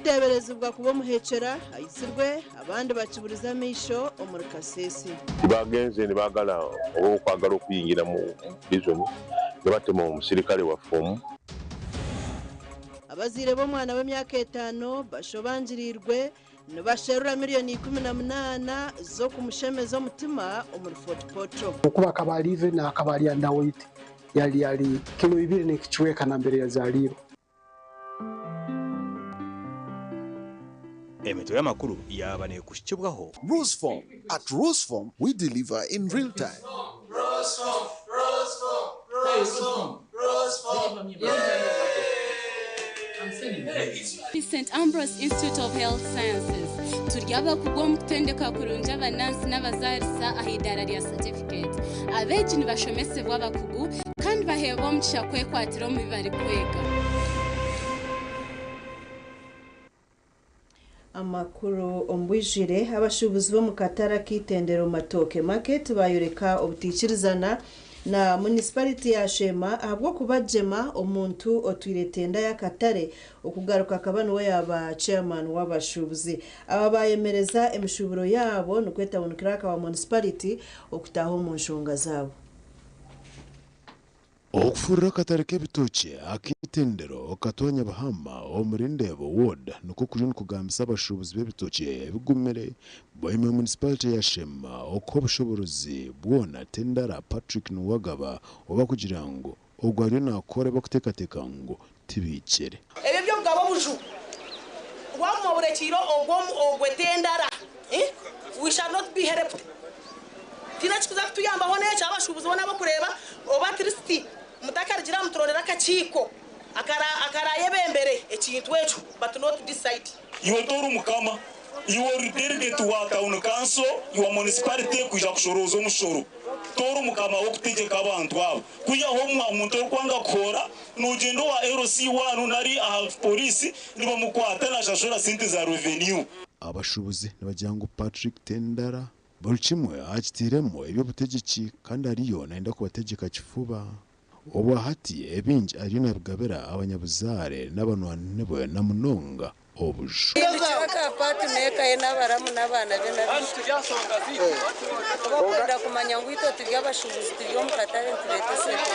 kiteberezibwa kuba muhecera ayisirwe abandi bakiburiza misho omurikasesi bagenze nibagala okwagala okuyingira mu prison nebatema omusirikale wa fomu abazire b'omwana w'emyaka 5 bashobangirirwe nibasherura miliyoni 18 zo kumushemeza omutima omuri Fort Portal okuba kabalive na kabali andawait yali kilo 2 nekichweka na mbere ya zaliro. Emeto y'amakuru yabane kushikibwaho Roseform. At Roseform, we deliver in real time. Roseform. St. Ambrose Institute of Health Sciences turyaba kugom kutendeka kurunja abanansi n'abazarisa ahidara rya certificate abeji nibashomesebwa abakugu kandi baheba omugisha kwekwatira mu bibari kwega. Amakuru ombwijire abashubuzi bo mu Katara kitendero Matoke market bayureka obutikirizana na municipality ya Shema ahabwo kubajema omuntu otwiretenda ya Katare okugaruka kabano we yaba chairman w'abashubuzi aba bayemereza emishuburo yabo nokwetabonekera ka wa municipality okutaho mu nshonga zabo. Okufurira Katare k'ebitoki akitendero okatonya bahama omurindebo ward nuko kujun kugambisa abashubuzi b'ebitoki bigumere boyime municipality ya Shema okobushobozi bwona tendara Patrick Nuwagaba oba kugira ngo ogwari nakore bakutekateka ngo tibikere ebyo byo ngabo buju wamuburekiro ogwetendara we shall not be helped tinachikuza kutuyamba hone cyabashubuzi bona bakureba oba Kristi mutakargira muturorera kachiko akara yebembere ekintu echo but not decide iwe toru mukama iwe delegate wa town council iwe municipality kuja kushoroza umushoro toru mukama wo kutegeka abantu abo kuya ho umuntu kwanga kora nugendo wa RC1 nari police nibo mukwata na shashora sente za revenue abashubuzi nabajyango Patrick Tendara Bolchimwe achitiremo ebyo butegeki kandi ariyo naenda kubategeka kifuba obahati ebinji arina bugabera abanyabuzare n'abantu nebo na munonga obujo ka pati meka n'abaramu n'abana be bakunda kumanya ngo ito tujya bashubuzi tujyo mu Katare turete sete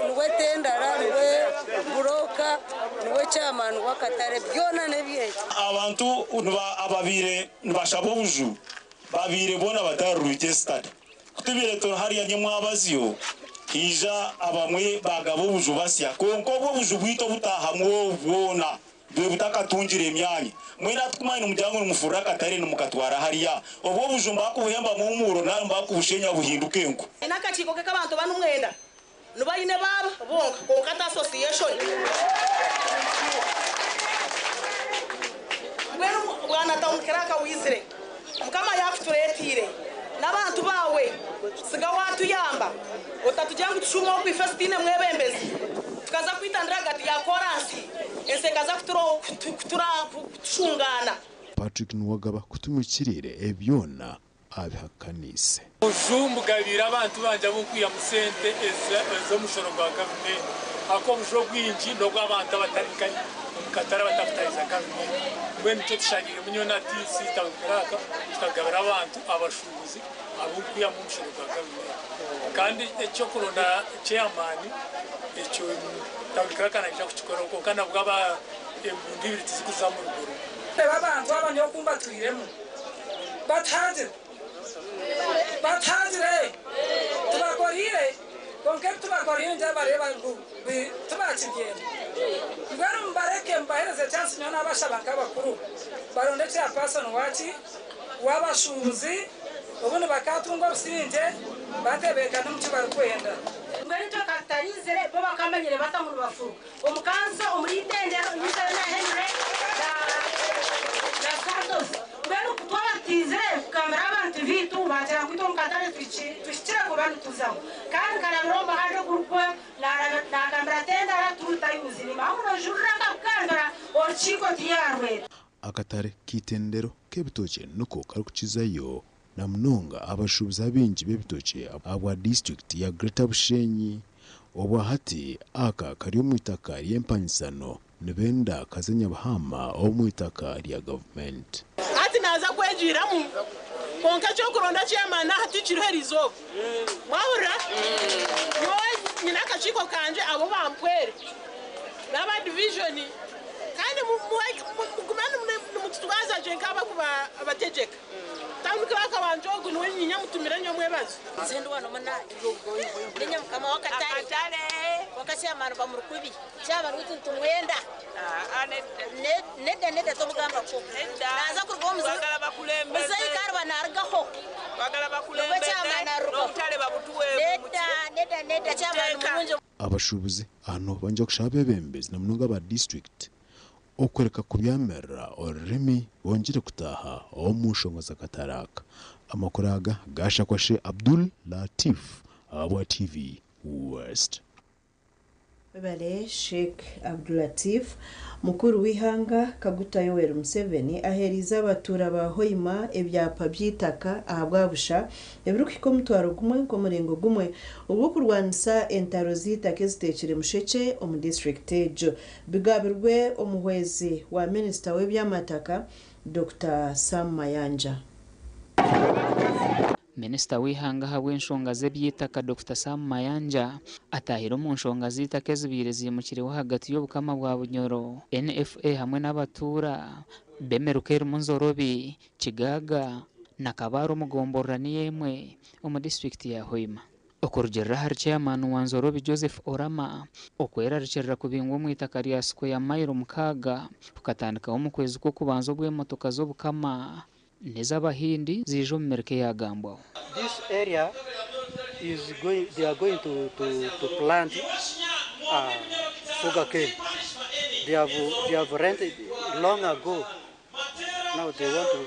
niwe tendara niwe buroka niwe chairman wa Katare byona nebye abantu ababire nibashabo buju babire bona bataru registered kutubire to hariya nyamwabaziyo hija abamwe bagabo buju basya konko bwo buju bwito butahamwo bwona bwe butakatungire emyanya mwera tukumanya umujyango n'umufura Katare n'umukatwara hariya obwo buju mbakuhemba mu muro na mbakubushenya buhinduke enko nakachiko ke kabantu banumwenda nubayine baba bonka konkata association bwenu bwana tamukeraka wizire mukama yakuturetire n'abantu bawe siga watuyamba otatujyangu tushuma ku festine mwebembezi tukaza kwitandira gati ya koransi ese kaza kutura kushungana Patrick Nuwagaba kutumukirire ebyona abihakanise ujumbugabira abantu banja bo kwiya musente ezo mushoro gwa government ako bujo bwinji no gw'abantu batarikanye Katara batafutaiza government when cyo tushagire munyona tisi tabukaraka tukagabira abantu abashubuzi abo kwiya mu mushoro gwa government kandi ecyo kurona chairman ecyo tabukaraka na cyo kukoroko kana bwaba embundibiri tizikuza mu ruguru abantu abanyo kumba tuyiremo batazire tubakorire konke tubakorire njabareba tubakigenda ngwaro mbareke mbahereze chance nyona abashabanga bakuru baronde cya person wachi wabashubuzi ubundi bakatunga businje batebeka n'umuti barikwenda ngari to Katarizere bo bakamenyere batamuru bafu umukanso umurindendero nyisana na Henry na Santos ngari kutwatizire kamera abantu vitu batera kwito Katare tushira ko bantu tuzamo kandi kararomba haje grupo na kamera tenda turutayuzi ni mauna juraka kangara orchiko tiyarwe Akatare kitendero k'ebitoki nuko karukukizayo na munonga abashubuzi abinji b'ebitoki abwa district ya Greater Bushenyi obwa hati aka kari mu itaka ry'empanyisano nibenda kazenya bahama omwitaka lya government ati naza kwejiramu konka cyo kuronda chairman hati kiriherizo mwahura nyina kachiko kanje abo bampwere naba division kandi mugumana mututwaza je nkaba kuba abategeka tanduka bakabanjogo niwe nyinya mutumira nyo mwebazo sendo wano mana ninya mukama wakatale wakasi amana bamurukubi cyaba rutu tumwenda neda tomugamba ko naza kurwomza bagala bakulembe musayi karwa nargaho bagala bakulembe n'utale babutuwe neda cyaba n'umunjo abashubuzi hano banje kushaba bembezi na mnoga ba district okwereka kubyamera orimi bongire kutaha omushongo zakataraka amakuraga gasha kwashe Abdul Latif Abwa TV West Bale Sheikh Abdul Latif mukuru w'ihanga Kaguta Yoweri Museveni aheriza abatura ba Hoima ebyapa byitaka ahabwabusha ebirukiko mutwaro gumwe ko murengo gumwe ubu kurwanisa entaro zitake zitekere musheke omu district ejo bigabirwe omuhwezi wa minister w'ebyamataka Dr. Sam Mayanja. Minisita w'ihanga hawe nshonga zebyitaka Dr. Sam Mayanja atahira mu nshonga zitake zibire zimukireho hagati y'obukama bwa Bunyoro NFA hamwe n'abatura bemerukera munzorobi Kigaga na Kabaro mugomborani yemwe mu district ya Hoima okurugera har chairman wa Nzorobi Joseph Orama okwera ricerera kubingwa mu itaka rya Square ya Mairo mukaga ukatandika mu kwezi ko kubanza bwe motoka zo bukama nezabahindi zijo merke ya gambwa. This area is going, they are going to plant sugarcane. They have rented long ago. Now they want to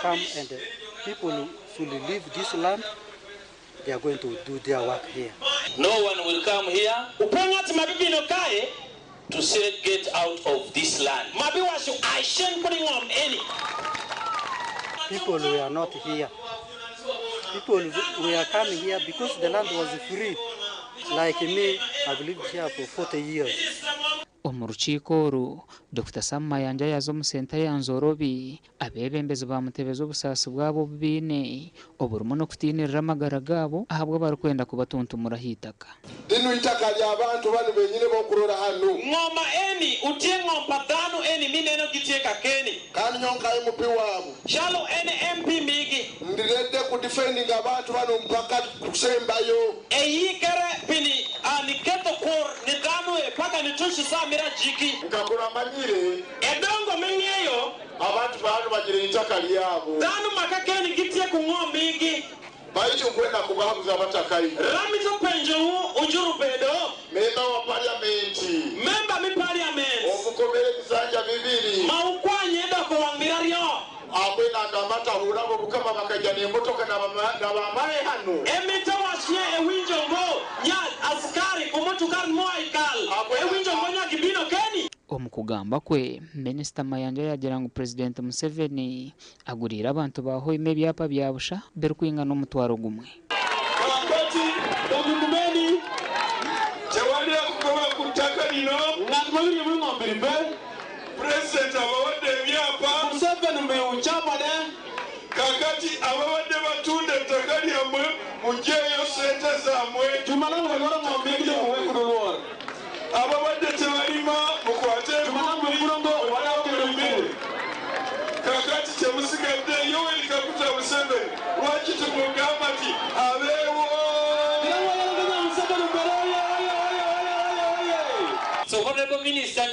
come and people should leave this land. They are going to do their work here. No one will come here to say get out of this land. People were not here. People were coming here because the land was free. Like me, I've lived here for 40 years. Omurukiko Dr. Sam Mayanja yazo musenta ya Nzorobi abebembeze bamutebezo obusasi bwabo bine oburumo no kutinirira amagara gabo ahabwo barikwenda kubatuntumura hitaka dinu itaka lya abantu bano benyine bokurora hano ngoma eni utie ngompa dano eni mineno gitie kakeni kandi nyonka MP wabo shalo ene MP migi ndirede ku defending abantu bano mpaka kusembayo eyikere pini aniketo kor ni dano e paka ni tushi samira jiki ngakura manyire edongo menyeyo abantu bano bagire itaka lyabo dano makakeni gitie ku ngombe igi baicho kwenda kubahabuza abatakai ramito penjo ujuru bedo memba wa parliament omukomere bisanja bibiri maukwanye enda ko wangiraryo akwena ndamata hulabo bukama bakajana emotoka na bamaye hano emita wasye ewinjo ngo nya askari umutukani moikal ewinjo ngo nya kibino keni omukugamba kwe Minisita Mayanja yagira ngo President Museveni agurira abantu baho imebyapa byabusha berkwinga no mutwaro gumwe wakati dokumeni chawali kukoba kutaka lino ngakubiri muri ngombiri mbe President abawade byapa Museveni mbe uchapa de kakati abawade batunde takali amwe mujeyo sente zamwe tumana ngoro ngombiri mwe kudolora abawade tebalima mukwate murongo wala kumbiri kakati chemusigadde Yoweri Kaguta Museveni lwaki tumugamba ati abeewo So honorable minister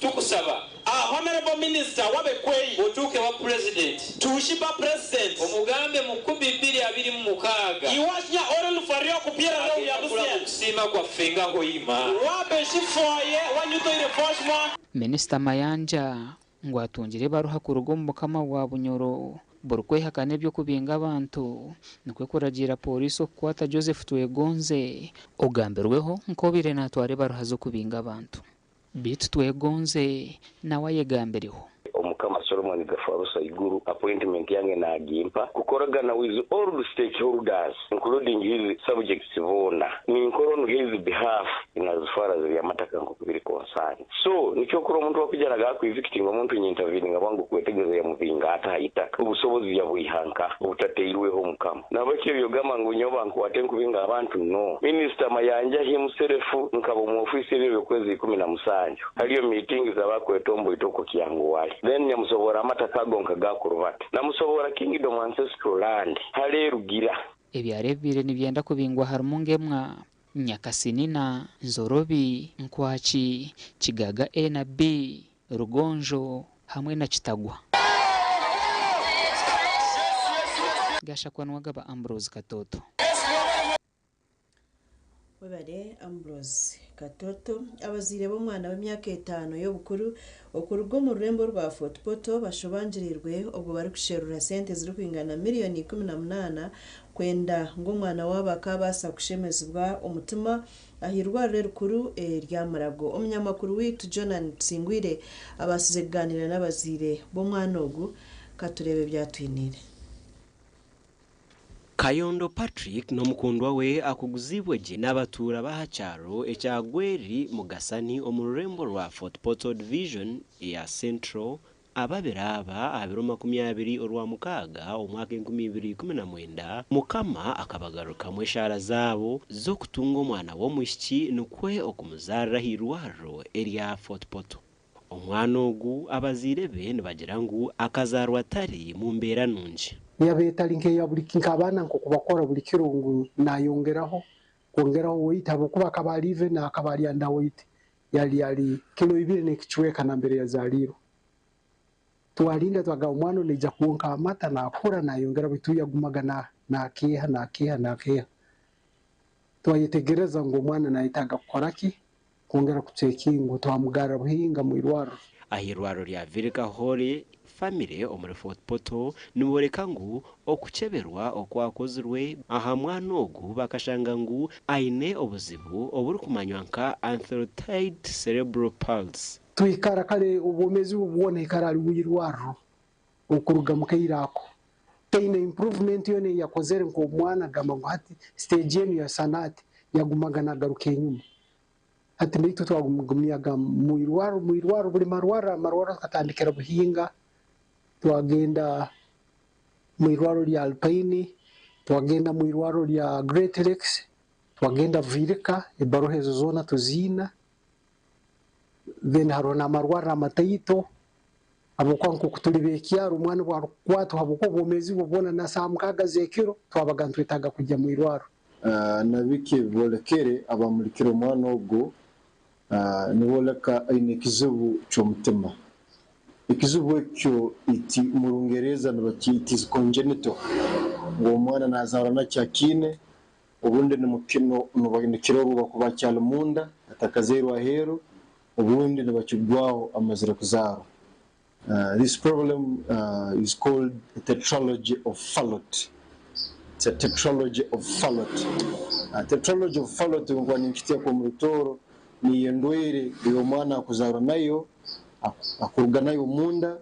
tukusaba honorable minister wabekweyi otuke wa president tushiba president omugambe mu 2026 iwashya oral fario kupiera leo ya Busia kusima kwa fenga Hoima wabe shifoye wanyutoire foshwa Minisita Mayanja ngo atungire baruha ku rugo mu bukama bwa Bunyoro burukwe hakane byo kubinga abantu nikwe kuragira polisi okwata Joseph Twegonze ogamberweho nko bire natware baruha zo kubinga abantu bitu Twegonze nawe yegambereho omukama Solomon Chairman Gafarusa Iguru appointment yange na agimpa kukoragana with all the stakeholders including his subjects vona ni on his behalf in as far as the amataka nkubiri concern. So nichokuro muntu wakujana gaku evicting omuntu nyintervening abangu kwetegeza ya muvinga ata itaka ubusobozi ya buihanka utateiwe home camp na bake byogama ngunyoba nkuwatenku binga abantu no Minister Mayanja himself nkabo mu office lyo kwezi 17 haliyo meetings abako etombo itoko kiyangu wali then nyamusobora amataka gonka gakuruvati namusobora kingdom ancestral land halerugira ebyarebire nibyenda kubingwa harumungemwa Nyakasinina, Nzorobi, Nkwachi, Chigaga A na B, Rugonjo hamwe na Kitagwa. Gashakwanwaga ba Ambrose Katoto. Webare Ambrose Katoto abazire bo mwana w'imyaka 5 yo bukuru okurugo mu rurembo rwa Fort Poto bashobanjirirwe ubwo bari kusherura sente ziri kwingana miliyoni 18 kwenda ngo mwana wabaka basa kushemezwa umutima ahirwa rukuru rya Marago. Umunyamakuru witu Jonan Singwire abasize kuganira n'abazire bo mwana ogu katurebe byatwinire. Kayondo Patrick n'omukundwa we akuguzibwe je n'abatura bahacharo ekyagweri mugasani omurembo rwa Fort Poto Division ya Central ababiraba abiroma 20 orwa mukaga omwaka 2019 mukama akabagaruka mweshara zabo zo kutunga omwana wo mushiki nukwe okumuzarra hirwaro area Fort Poto. Omwana ogu abazire be nibagira ngu akazarwa tari mu mbera nungi. Yabetali nke ya buli kinkabana nko kubakora buli kirungu nayongeraho kongeraho witabo kuba kabalive na kabali anda wite yali kilo 2 nekichweka na mbere ya zaliro twalinda twaga omwana neja kuonka amata na akura nayongera bitu yagumaga na keha twayetegereza ngo omwana nayitaga kukoraki kongera kucekingo twamugara buhinga mu irwaro ahirwaro lya Virika Hole family omuri Fort Poto niboreka ngu okucheberwa okwakozirwe aha mwana ogu bakashanga ngu aine obuzibu oburi kumanywa nka unfiltered cerebral palsy. Twikara kale ubomezi ubone ikara rwirwaro okuruga mukairako taine improvement yone yakozere ngo mwana gamba ngo hati stage yenu ya sanati yagumaga nagaruke nyuma ati nito twagumiyaga mu irwaro buri marwaro katandikira buhinga twagenda mu irwaro lya Alpine twagenda mu irwaro lya Great Lakes twagenda Virika ebarohezo zona tuzina then harona marwaro amatayito abokwanko kutulibekiya rumwana bwa kwatu haboko bomezi bobona na samkaga zekiro twabaga twitaga kujya mu irwaro nabike bolekere abamulikiro mwana ogo niboleka aine kizubu cy'omutima ikizubu cyo iti mu Rungereza nabakiti congenital ngo mwana nazara na cyakine ubundi ni mukino nubagindikiro bakuba cyalumunda atakazerwa hero ubundi nabakigwaho amazira kuzara. This problem is called a tetralogy of Fallot. It's a tetralogy of Fallot. Tetralogy of Fallot ngo nikitia kwa mrutoro ni yendwere yo mwana kuzara nayo akuruga nayo munda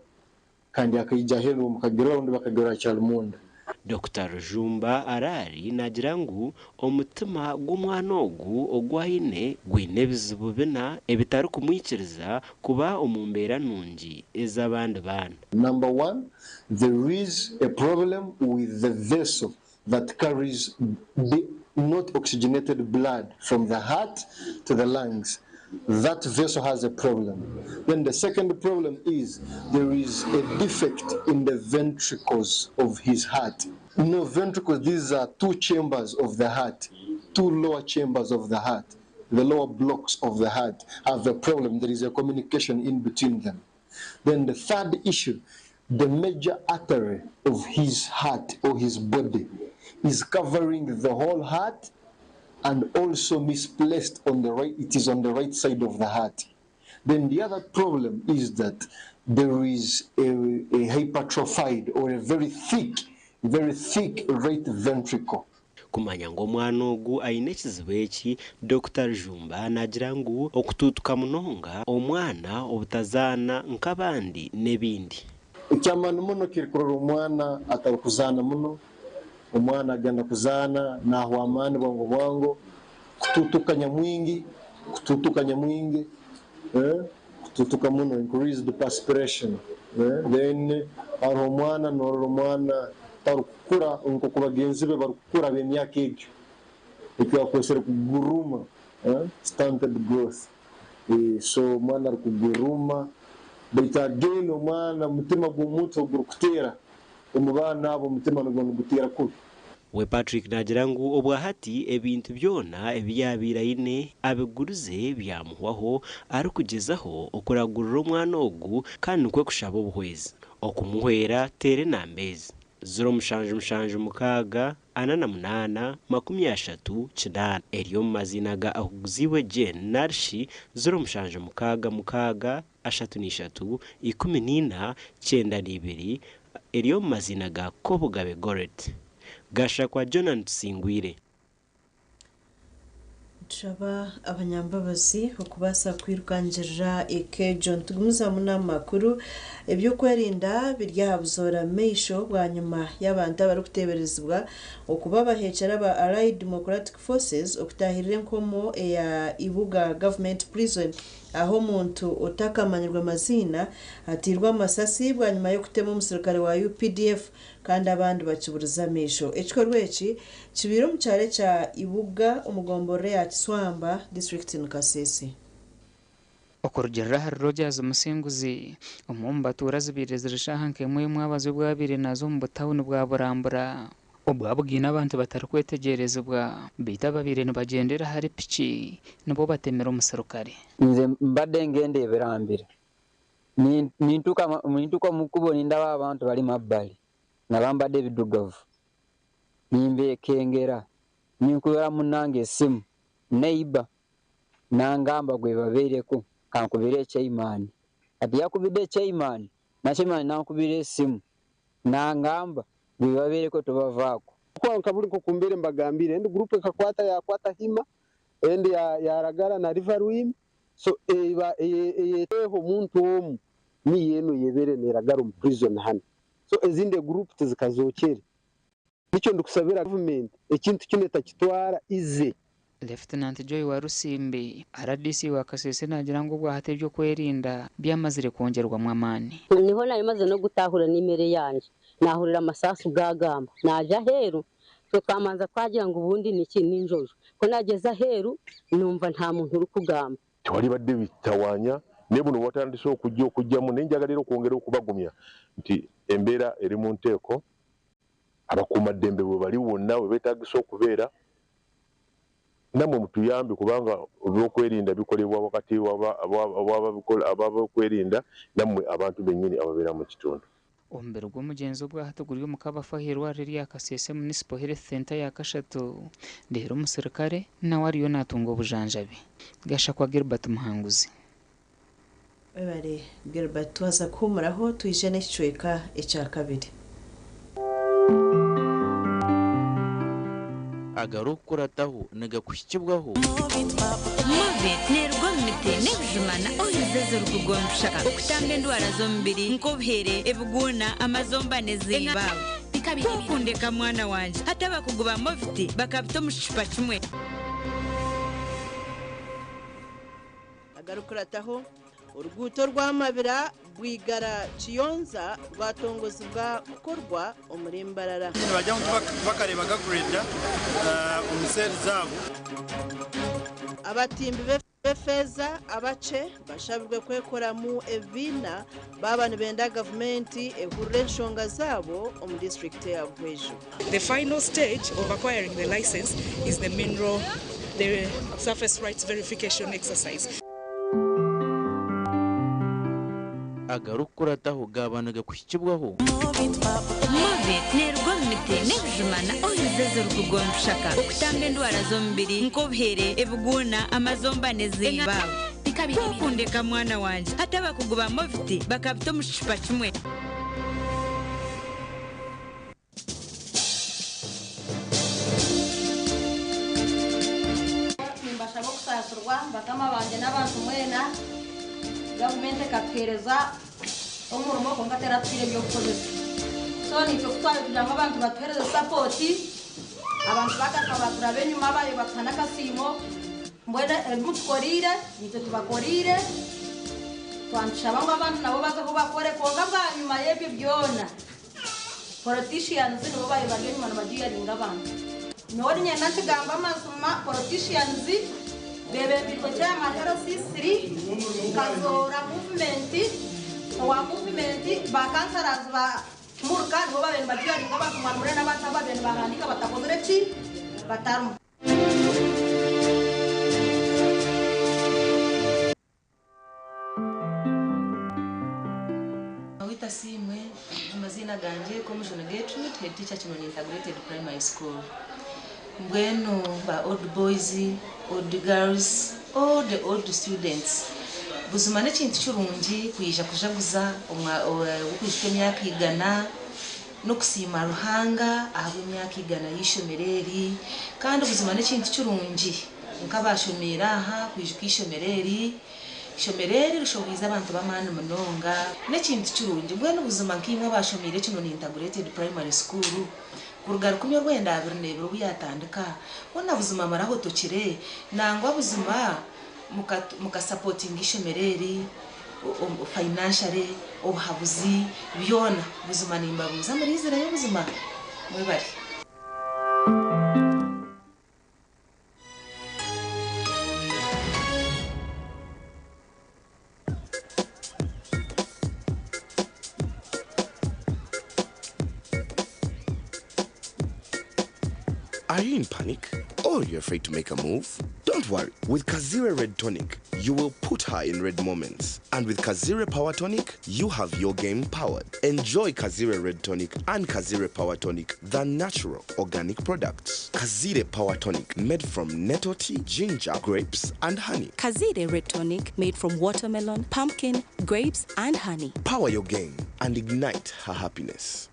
kandi akayija hero mukagira undi bakagera cyalumunda. Dr. Jumba arari nagira ngu omutima gw'umwana ogu ogwahine gwine bizibu bina ebitari kumwikiriza kuba omumbera nungi ez'abandi bana. Number 1, there is a problem with the vessel that carries the not oxygenated blood from the heart to the lungs. That vessel has a problem. Then the second problem is there is a defect in the ventricles of his heart. No ventricles, these are two chambers of the heart, two lower chambers of the heart. The lower blocks of the heart have a problem. There is a communication in between them. Then the third issue, the major artery of his heart or his body is covering the whole heart and also misplaced on the right, it is on the right side of the heart. Then the other problem is that there is a hypertrophied or a very thick right ventricle. Kumanya ngo mwana ogu aine kizibu eki Dr. Jumba nagira ngu okututuka munonga omwana obutazana nk'abandi nebindi. icyamana muno kirikurura umwana atarukuzana muno umwana agenda kuzana naho amani bongo bongo kututukanya mwingi kututuka muno increase the perspiration then aho umwana nororo umwana tarukura unko kubagenzi be barukura b'emyaka egyo ikiwa kwesera kuguruma stunted growth so umwana arikuguruma bita again umwana mutima gumuto gurukutera umubana abo mutima gutera kubi we Patrick nagira ngo obwahati ebintu byona ebyabira ine abiguruze byamuhwaho ari kugezaho okuragurira umwana ogu kandi kwe kushaba obuhwezi okumuhwera tere nambezi 0786 eriyo mazina ga ahuguziwe Jen Narshi 0786 eriyo mazina ga Kobugabe Goret gasha kwa Jonan Singwire Chaba abanyambabazi okubasa kwirukangirira John tugumuza munamakuru ebyo kwerinda biryahabuzora meisho bwa nyuma y'abantu abari kuteberezwa okuba bahekera ba Allied Democratic Forces okutahirira nkomo ya Ibuga Government Prison aho muntu otakamanyirwa amazina atirwa amasasi bwa nyuma yo kutema umusirikare wa UPDF kandi abandi bakiburiza meisho ekikorwa eki kibiro mu cyare cya Ibuga umugombore ya Kiswamba district in Kasese okurugirira hari Rogers Musinguzi umumbatura zibirezirisha nkemwe mwabazi bwabire nazo mu butawuni bwa Burambura obwabugina abantu batarikwetegerezebwa bita babire nibagendera hari pichi nabo batemera umusirikare nze mbadde ngende berambire nintuka mukubo ninda abantu bali mabbali nabambadde bidugavu nimbe kengera ninkulera munange esimu neighbor nangamba gwe babeereko kankubire ekyayimani ati yakubidde ekyayimani nakyayimani nankubire esimu nangamba gwe babeereko tobavaako kwanka buli kukumbere mbagambire endi group yakwata hima endi yaragara na river wim so eyeteho muntu omu ni yeno yebere neragara mu prison hano so ezinde group tezikazokere nicho ndikusabira government ekintu kineta kitwara ize Lieutenant Joy Warusimbi RDC wa Kasese nagira ngo bwahate byo kwerinda byamazire kongerwa mu amani niho nari maze no gutahura nimere yanje nahurira amasasu gagamba naja heru so kamanza kwagira ngo ubundi niki ninjojo ko nageza heru numva nta muntu uri kugamba twali badde bitawanya nebuno watandise okujjamu nenjagalira kwongera okubagumya nti embeera eri mu nteeko abakuuma ddembe bwe bali wonna we beetagisa okubeera namwe mutuyambe kubanga ebyokwerinda bikolebwa wakati abakwerinda namwe abantu bennyini ababeera mu kitundu ombere gw'omugenzi obwahatuguriwe mu kabafahirwa riri ya Kasese Municipal Health Center ya Kashatu ndero umusirikare nawe ariyo natunga obujanjabi gasha kwa Gilbert Muhanguzi Bebare Gilbert tuza kumuraho twije n'icweka ecya kabiri agarukurataho nagakushikibwaho Move nerwa mite nebjumana oyizeze rukugonshaka okutanga endwara z'omubiri nk'obuhere ebuguna amazomba nezimba kukundeka mwana wanje hata bakuguba moviti bakabita mu kishupa kimwe agarukurataho uruguto rw'amabira rwigara Kiyonza rwatongozibwa gukorwa umurimbarara bajya bakareba gakureda umuseri zabo abatimbi befeza abace bashabirwe kwekoramu evina babana benda gavumenti ehurira enshonga zabo mu district ya Bwejo. The final stage of acquiring the license is the surface rights verification exercise. agarukurataho gabanaga kushikibwaho Move nerwa mite nebjumana oyizeze rukugonshaka okutanga endwara z'omubiri nk'obuhere ebuguna amazomba nezimba kukundeka mwana wanje hata bakuguba moviti bakabita mu kishupa kimwe nimbashaka okusasurwa bakama banje n'abantu mwena gavumenti ekatuheereza umurimo ko ngatera tire byo kukozesa so ni cyo twari kugira ngo abantu batwereze support abantu bakakabatura benyuma bayo bakana kasimo mbwene mutkorire nito tubakorire twanshaba ngo abantu nabo baza kubakore konga bwa nyuma yebyo byona politicians nibo bayo bari nyuma nabagiye ringa abantu nori nyena kigamba masuma politicians bebe biko cya matero sisiri kazora movement bakansarazi ba murka nibo babene bagiye ringa abantu mwanure n'abata babene barandika batakozere ki batarumu Simwe amazina ganje Commissioner Gertrude head teacher kino integrated primary school mbweno ba old boys old girls all the old students buzumane kintu kirungi kuyija kujaguza ukwishwe myaka igana no kusima ruhanga aho imyaka igana yishomereri kandi buzumane kintu kirungi nkabashomera aha kuyija kwishomereri shomereri rushobiza abantu bamana munonga nekintu kirungi bwe n'ubuzima nkimwe bashomire kino ni integrated primary school kurugaru kumyo rwenda abirnebero buyatandika bona buzima maraho tokire nangwa buzima muka supporting shomereri financially obuhabuzi byona buzima nimba buza muri izira y'ubuzima mwebari Are you in panic? Or you're afraid to make a move? Don't worry. With Kazire Red Tonic, you will put her in red moments. And with Kazire Power Tonic, you have your game powered. Enjoy Kazire Red Tonic and Kazire Power Tonic, the natural organic products. Kazire Power Tonic, made from nettle tea, ginger, grapes, and honey. Kazire Red Tonic, made from watermelon, pumpkin, grapes, and honey. Power your game and ignite her happiness.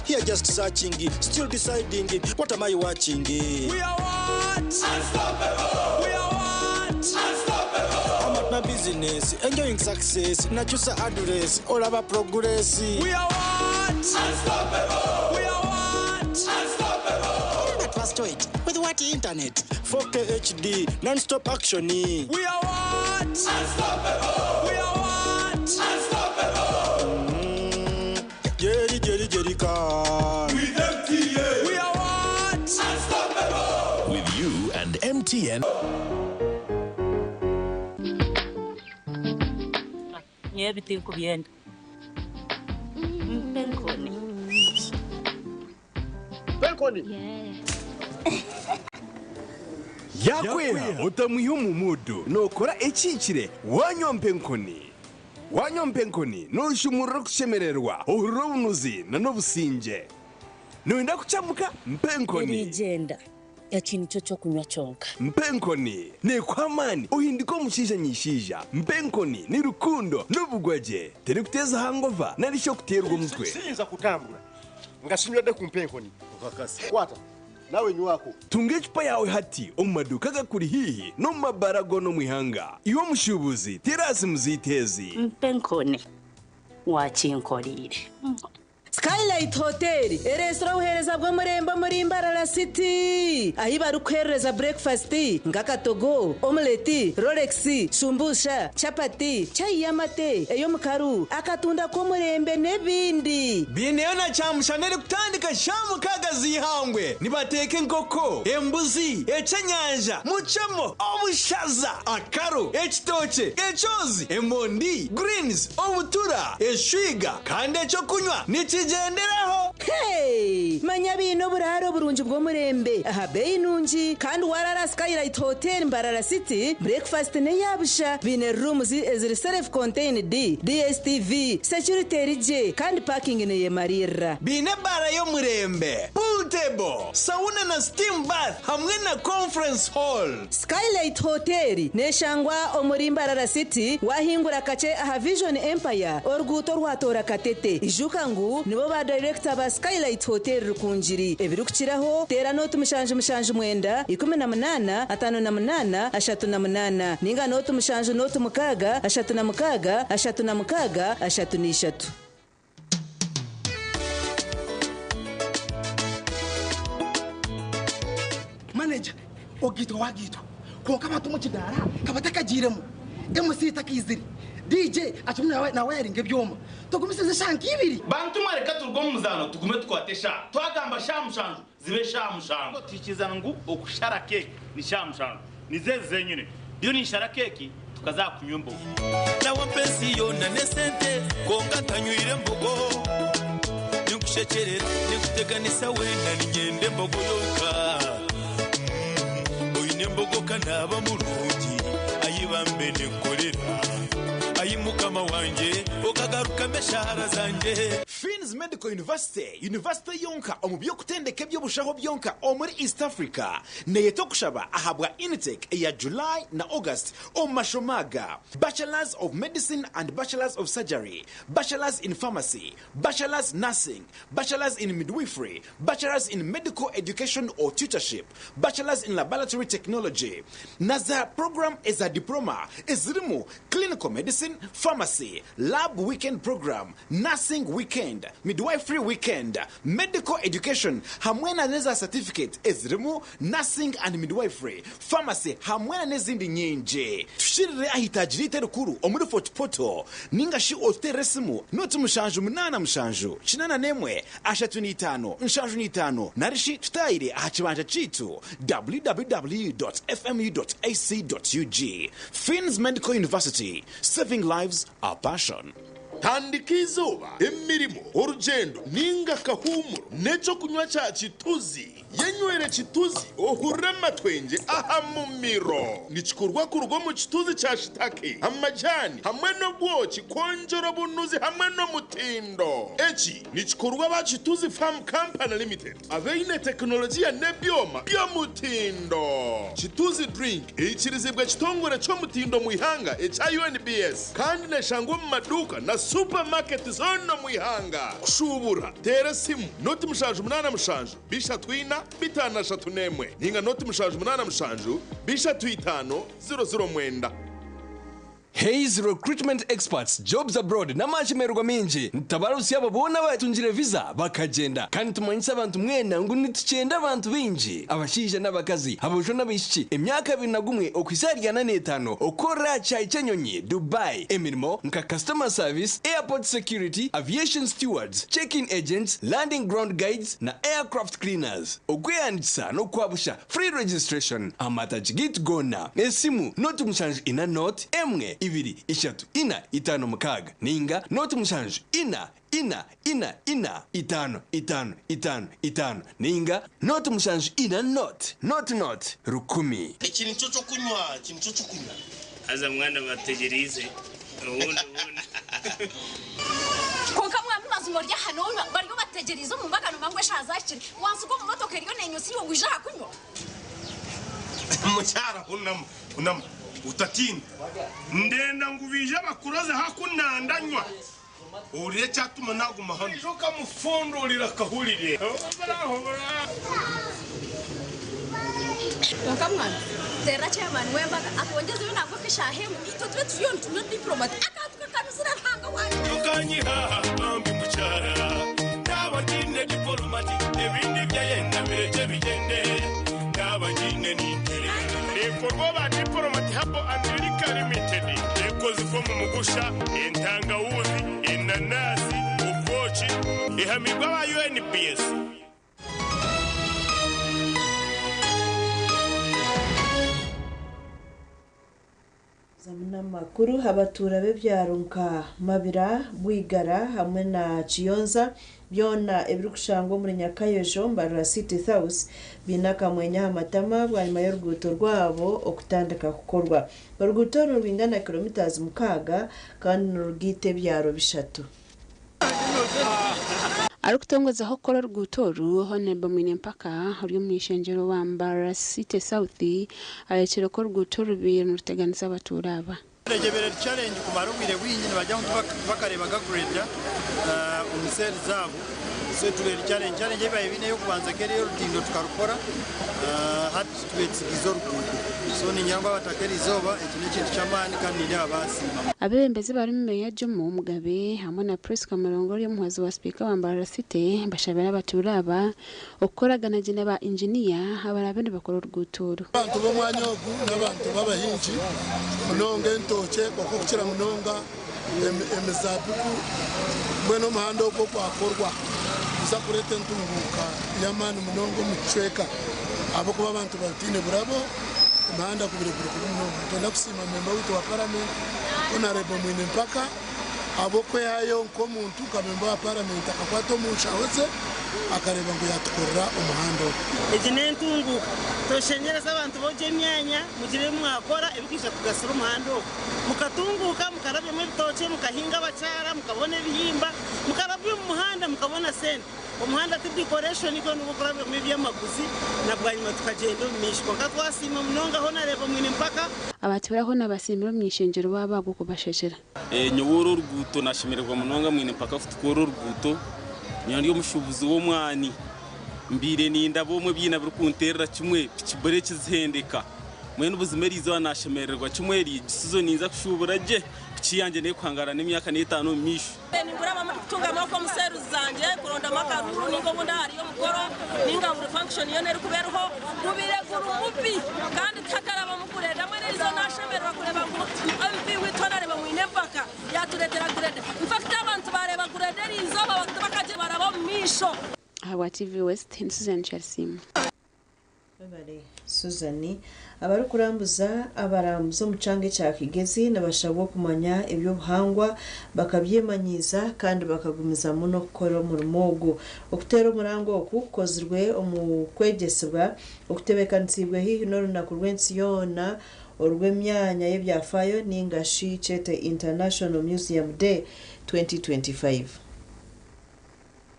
Here just searching, still deciding, what am I watching? We are what? Unstoppable! We are what? Unstoppable! I'm at my business, enjoying success, nachusa address, all about progress. We are what? Unstoppable! We are what? Unstoppable! But first wait, with what internet? 4K HD, non-stop action. We are what? Unstoppable! We are what? Unstoppable! Jerry car. With MTN. We are what? Unstoppable. With you and MTN. Everything could be end. Penkoni. Yakwera utamuha umudu nokora ekikire wanywa Penkoni. Wanyo Penkoni nushumura kushemererwa urubunuzi na nobusinje nuenda kuchamuka Penkoni igenda yakintu cyo kunywa cyonka Penkoni ne kwamani uhindiko mushija nyishija Penkoni ni rukundo n'ubugwaje teri kuteza hangova narisho kuterwa umutwe sinza kutambura ngashimye de kumpenkoni ukakasi kwata nawe nyuwako tunge chupa yawe hati omumaduka gakuri hihi no mabarago no mwihanga iwo mushubuzi terasi muzitezi Penkoni wakinkorire Skylight Hotel, restaurant uhereza bwo murembo muri Mbarara City. Ahi barukhereza breakfast, ngakatogo, omelette, Rolex, shumbusha, chapati, chai yamate, eyo mukaru, akatunda ko murembe nebindi. Bineyo na chamushanere kutandika shamu kagazi hangwe. Nibateke nkoko, embuzi, ecanyanja, muchamo, obushaza, akaru, ekitoche, echozi, emondi, greens, obutura, eshwiga, kande cyo kunywa. Nichigenderaho. Hey, manya bino buraro burunji bwo murembe. Aha bei nunji kandi warara Skylight Hotel Mbarara City. Breakfast ne yabusha. Bine rooms eziri self contained DSTV, security rije kandi parking ne yemarira. Bine bara yo murembe. Pool table, sauna na steam bath hamwe na conference hall. Skylight Hotel neshangwa omuri Mbarara City wahingura kace aha Vision Empire orguto rwatora katete. Ijuka ngu nibo ba director ba Skylight Hotel Rukungiri ebirukiraho tera note mushanje mwenda 18 58 38 ninga note mushanje note mukaga 36 36 36. Manager ogito wagito ko kama tumukidara kabatakagiremo MC takiziri DJ atumwe na wiring ebyoma tugumisize shanki ibiri bantu mwareka turwo muzano tugume twatesha twagamba shamushanju zibe shamushanju tikizana ngo okushara cake ni shamushanju nizeze nyine byo ni shara cake tukazakunywa mbogo nawe pesi yona nesente konga tanyuire mbogo nikushekerera nikuteganisa wenda ninyende mbogo yoka oyine mbogo kanaba mulungi ayibambe nekorera ayimukama wanje okagaruka meshahara zanje. Fins Medical University yonka omubyo kutendeka by'obushaho byonka omuri East Africa neyeto kushaba ahabwa intake ya July na August omashomaga Bachelors of Medicine and Bachelors of Surgery, Bachelors in Pharmacy, Bachelors Nursing, Bachelors in Midwifery, Bachelors in Medical Education or Tutorship, Bachelors in Laboratory Technology. Naza program is a diploma ezirimu Clinical Medicine, Pharmacy, Lab Weekend Program, Nursing Weekend, Midwifery Weekend, Medical Education, hamwena neza certificate ezirimu Nursing and Midwifery, Pharmacy, hamwena nezindi nyinji. Tushirire ahitajirite rukuru omuri Fort Poto, ningashi oteresimu, noti mushanju munana mushanju, chinana nemwe, ashatu nitano, nshanju nitano, narishi tutayire ahachibanja chitu, www.fmu.ac.ug. Fins Medical University, serving lives our passion. Tandika izuba emirimo urugendo ninga kahumuro neco kunywa cha Chituzi yenywere Chituzi ohurema twenge ahamumiro nichikurwa kurwo mu Chituzi cha Shitake amajani hamwe no bwoki konjoro bunuzi hamwe no mutindo echi nichikurwa ba Chituzi Farm Company Limited aveine teknolojia nebyoma bya mutindo. Chituzi drink ichirizibwa kitongore cyo mutindo muihanga echa UNBS kandi neshango mu maduka na supermarket zono muihanga kushubura tera simu noti mushanju munana mushanju bisha twina bitana shatunemwe ninga noti mushanju munana mushanju bisha twitano 001. Hayes Recruitment Experts Jobs Abroad n'amachemerwa minji ntabarusi ababona batunjire visa bakagenda kandi tumanyisa abantu mwena ngo nitucenda abantu binji abashije n'abakazi abojo n'abishiki emyaka 2001 okwisarya na 5 okora cha Chenyonyi Dubai emirimo nka customer service, airport security, aviation stewards, check-in agents, landing ground guides na aircraft cleaners okweyandisa no kwabusha free registration amatagit gona esimu not mushanju ina note emwe ibiri ishatu ina itano mukaga ninga noti mushanju ina itano ninga noti mushanju ina not rukumi. Ikintu cyo kunywa aza mwana bategerize ubundi konka mwami mazumo rya hano bari bategerize mu mbagano mangwe shazakiri wansuko mu motoka riyo nenyusi yo gwija kunywa mucyara unam utatinda ndenda ngubije bakuroze hakunandanywa uriye cyatuma naguma hano joka mufundurira kahurire Kamwana tera chairman wembaga akongeze binagwe kishahemu itotwe tuyo ntumye diplomat akatwe kanusira hanga waje ukanyiha ambi mucyara nabagine diplomat ebindi byayenda bireje bigende nabagine nintere ekorwa ba diplomat habo America Limited ekozi fo mu mugusha entangawuzi inanasi ukochi ihamigwa ba UNPS. Zamuna makuru abatura bebyaro nka Mabira Bwigara hamwe na Chiyonza byona ebirikushangwa muri Nyakayojo Mbarara City House binaka mwenya amatama bwanyuma y'uruguto rwabo okutandika kukorwa uruguto rubingana kilometers mukaga kandi n'urugite byaro bishatu Arukutongoza hokora rugutoru honorable Mwinempaka uri mu ishengero wa Mbarara City South ayekera ko rugutoru biye n'uruteganiza abaturaba regebere challenge kumara ubwire bw'inyine bajya bakareba gagrade umuseri zabo so tubere challenge ibaye bine yo kubanza kere yo rutindo tukarukora hati tubetsigizo rukundo so ni nyangwa batakeri izoba ikintu cy'amani kandi ndi abasima abembezi bari mu meya Jomo Mugabe hamwe na Press Kamurongo yo muhazi wa speaker wa Mbarara City bashabera baturaba okoragana jine ba engineer abarabende bakora uruguturo abantu bo mwanyogu n'abantu babahinji munonga entoke bakukira munonga emezabiku mweno muhanda uko kwakorwa uza kureta ntunguka yamani munongo mucweka abo kuba abantu batine burabo imihanda kubire munongo tenda kusima memba wito wa parliament onarebo mwine mpaka abo kwe yayo nko muntu kamemba wa parliament akakwato munshaweze akareba ngo yatukorera umuhanda ejine ntunguka toshenyereza abantu boje myanya mugire mwakora ibikisha kugasura umuhanda mukatunguka mukarabye mu bitoke mukahinga abacara mukabona ibihimba mukarabye mu muhanda mukabona sente umuhanda decoration iko nuko kurabye mu byamaguzi nabwanyuma tukagenda mishwa katwasima munonga ho nareba mwine mpaka abatibiraho nabasimiro mwishengero baba bwo kubasheshera nyoboro ruguto nashimirwa munonga mwine mpaka futukoro ruguto nyandi mushubuzi wo mwani mbire ninda bomwe byina biri kunterera kimwe kibore kizihendeka mwene ubuzimerizo anashemererwa kimwe ri gisuzo ninza kushubura je kiyanje ne kwangara n'imyaka n'itanu mishu nimbura mama kutunga amako museru zanje kuronda makaruru ningo bunda hari yo mukoro ninga buri function yo neri kuberho mubire gurubi kandi takaraba mukureda mwene izo nashemererwa kureba ngo amvi witonare bamwine mpaka yaturetera grade infact abantu bareba grade izo bakaje baraba misho Hawa TV West Susan Chelsea Babare Suzani abari kurambuza abarambuzo mucange cya Kigezi nabashabo kumanya ibyo buhangwa bakabyemanyiza kandi bakagumiza muno gukora mu rumogo okutera umurango okukozirwe omukwegesebwa okutebekanitsibwe hihi no runakurwensi yona orw'emyanya y'ebyafayo ningashi chete International Museum Day 2025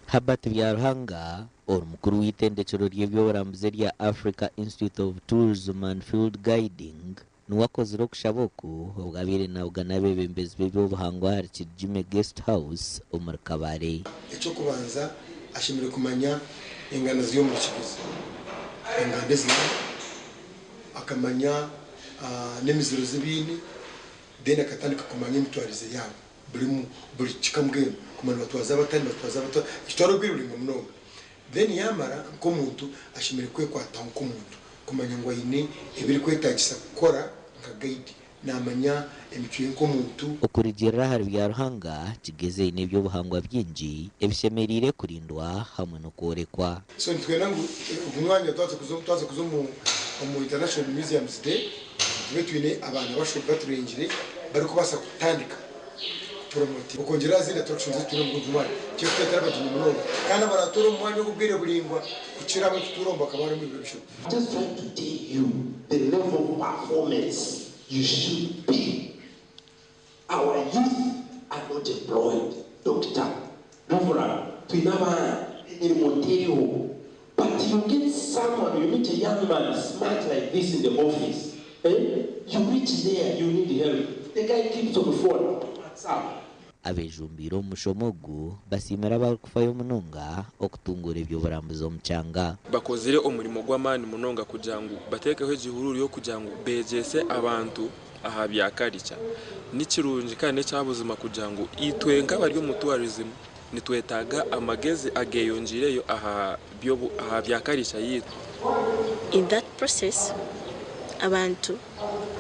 Habat Byaruhanga omukuru w'itendekero ry'ebyoburambuzi rya Africa Institute of Tourism and Field Guiding nuwakozire okushaboku obwabire nabugana bebembezi b'ebyobuhangwa hari Kijime Guest House omuri Kabare icyo kubanza ashimire kumanya ingano z'yo mu Kigezi ingano z'ino akamanya n'emiziro z'ibini deni akatandika kumanya imitwarize yabo buri kikamugenda kumana batwaza abatari batwaza kitoro biruringa muno then yamara ko muntu ashimire kwe kwatanga ko muntu kumanya ngo yine ibiri kwetagisa gukora nka guide namanya emicuye ko muntu okurigira hari Byaruhanga Kigeze n'ibyo buhangwa byinji ebishemerire kurindwa hamwe no korekwa so twena ngo umwanya twaza kuzo mu International Museums Day twetwine abantu bashoboka turengire bari kubasa kutandika promote ukongera zile attractions zituna mu Rwanda cyo twetara batini muno kandi baratora umwanya wo kubwira buringwa kucira mu turomba kabara mu bibisho just trying to tell you the level of performance you should be. Our youth are not employed, doctor. Rufura, Twinaba, in Montero. But you get someone, you meet a young man smart like this in the office. You reach there, you need help. The guy keeps on the phone. What's up? abejumbiro mushomogu basimira bakufayo munonga okutungura ibyo burambuzo mucanga bakozire umurimo gw'amani munonga kugira ngo batekeho igihururu yo kugira ngo begese abantu aha byakarica n'ikirungi kandi cyabuzima kugira ngo itwenga bari mu tourism nitwetaga amagezi ageyongireyo aha byakarica yitwa. In that process abantu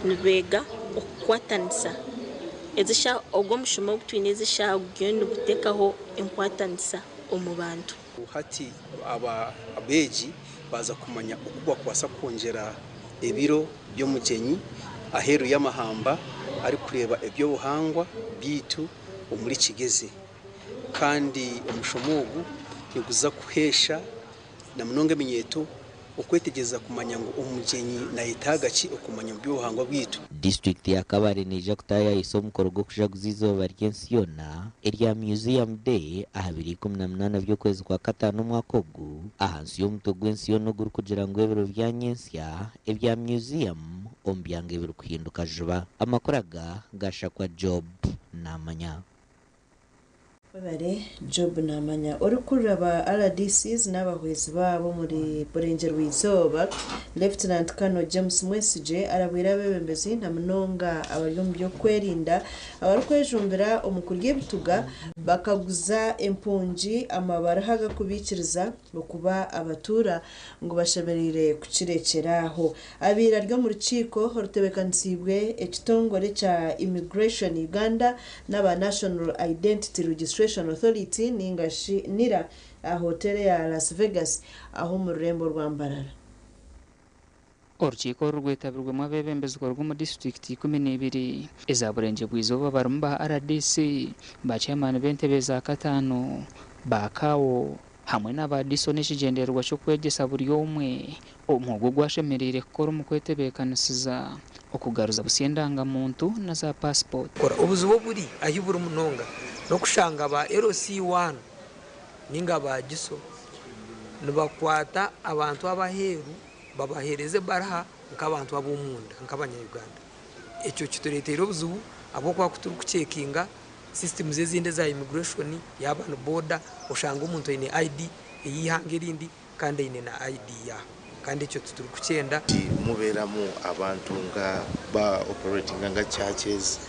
nibega okwatanisa ezisha ogomushumo butwineze sha ugende gutekaho inkwatanisa omubantu hati abeji baza kumanya ukuba kwasa kongera ebiro byo mugenyi aheru y'amahamba ari kureba ebyo buhangwa bitu omuri Kigezi kandi omushomogu niguza kuhesha na munonga minyeto okwetegeza kumanya ngo omujenyi nayetagachi okumanya by'ubuhangwa bwitu. District ya Kabare nije kutaya isomukoro gwo kujaguza izuba ry'ensi yona erya Museum Day aha 2018 by'okwezi kwa gatanu umwaka ogu ahansi y'omutwe gw'ensi yona oguri kugira ngo ebiro bya nyensya ebya museum ombyange biri kuhinduka juba amakuraga gashakwa Job namanya. Babare Job namanya urukurira ba RDCs n'abahwezi babo muri Burengero w'izoba Lieutenant Colonel James Mwesije arabwira abebembezi na munonga abaryo byo kwerinda abarukwejumbira umukuru y'ebituga bakaguza empunji amabara haga kubikiriza okuba abatura ngo bashaberire kucirekeraho abira ryo mu rukiko rutebekanisiibwe ekitongore cha Immigration Uganda n'aba National Identity Registration Authority ningashi nira a hotel ya Las Vegas aho mu Rembo rwa Mbarara. Urukiko rwitabirwe mu bebembezi mu district 12 ezaburenge bwizoba barumba RDC ba chairman b'entebe za katano bakawo hamwe n'abadisonesha igenderwa cyo kwegesa buri umwe umugo gwashemerere gukora mu kwetebekanisiza okugaruza busendanga muntu na za passport. Kora ubuzubo buri ayibura umunonga no kushanga ba LC1 ninga ba giso nibakwata abantu abaheru babahereze baraha nk'abantu ab'umunda nk'abanyarwanda. Icyo kituretera ubuzubu abo kwa kuturu kucekinga system zezinde za immigration y'abantu border ushanga umuntu ine ID yihange rindi kandi ine na ID ya kandi icyo tuturi kucyenda muberamu abantu nga ba operating nga churches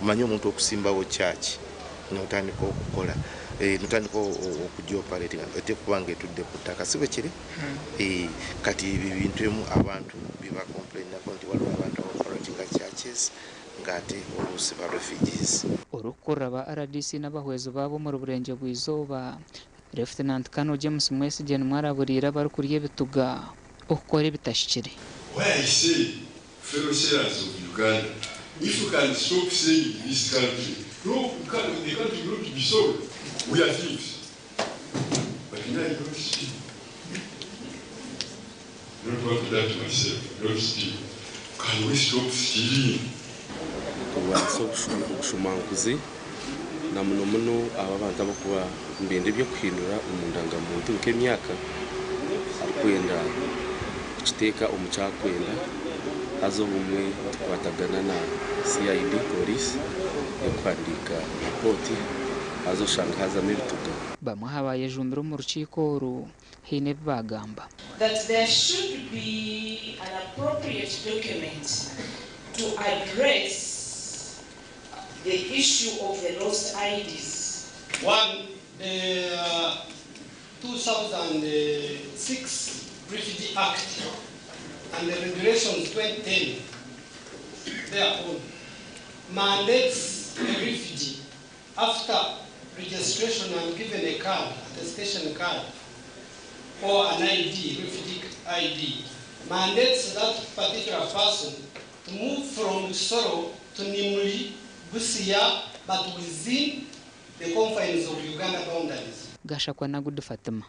umanyo umuntu okusimbawo church notandika okukola notandika okujja operating ate kubange tudde kutaka sibe kiri kati ibintu emu abantu biba complain nti waliwo abantu operating nga churches ngate olusi ba refugees urukora ba RDC n'abahwezo babo mu Burenge bw'izoba Lieutenant Colonel James Mwesije mwaraburira barukuriye bituga okore bitashikire. Why I say fellow sailors of Uganda, if you can stop saying this country, no, the country will not be solved. We are thieves. But now you don't steal. I don't want to that myself. Don't steal. Can we stop stealing? Ubushumanguzi na muno aba bantu abakuba mbende byo kwinura umundangamuntu nk'emyaka akwenda kiteka umucakwenda azo bumwe twatagana na CID police yo kwandika report azo shangaza mibituga bamwe habaye jumbiro mu rukiko ru hine bagamba that there should be an appropriate document to address the issue of the lost IDs. One, the 2006 Refugee Act and the regulations 2010, their own, mandates a refugee after registration and given a card, attestation card, or an ID, refugee ID, mandates that particular person to move from Soro to Nimuli, Busia, but within the confines of Uganda boundaries. Gashakwa na Good Fatima.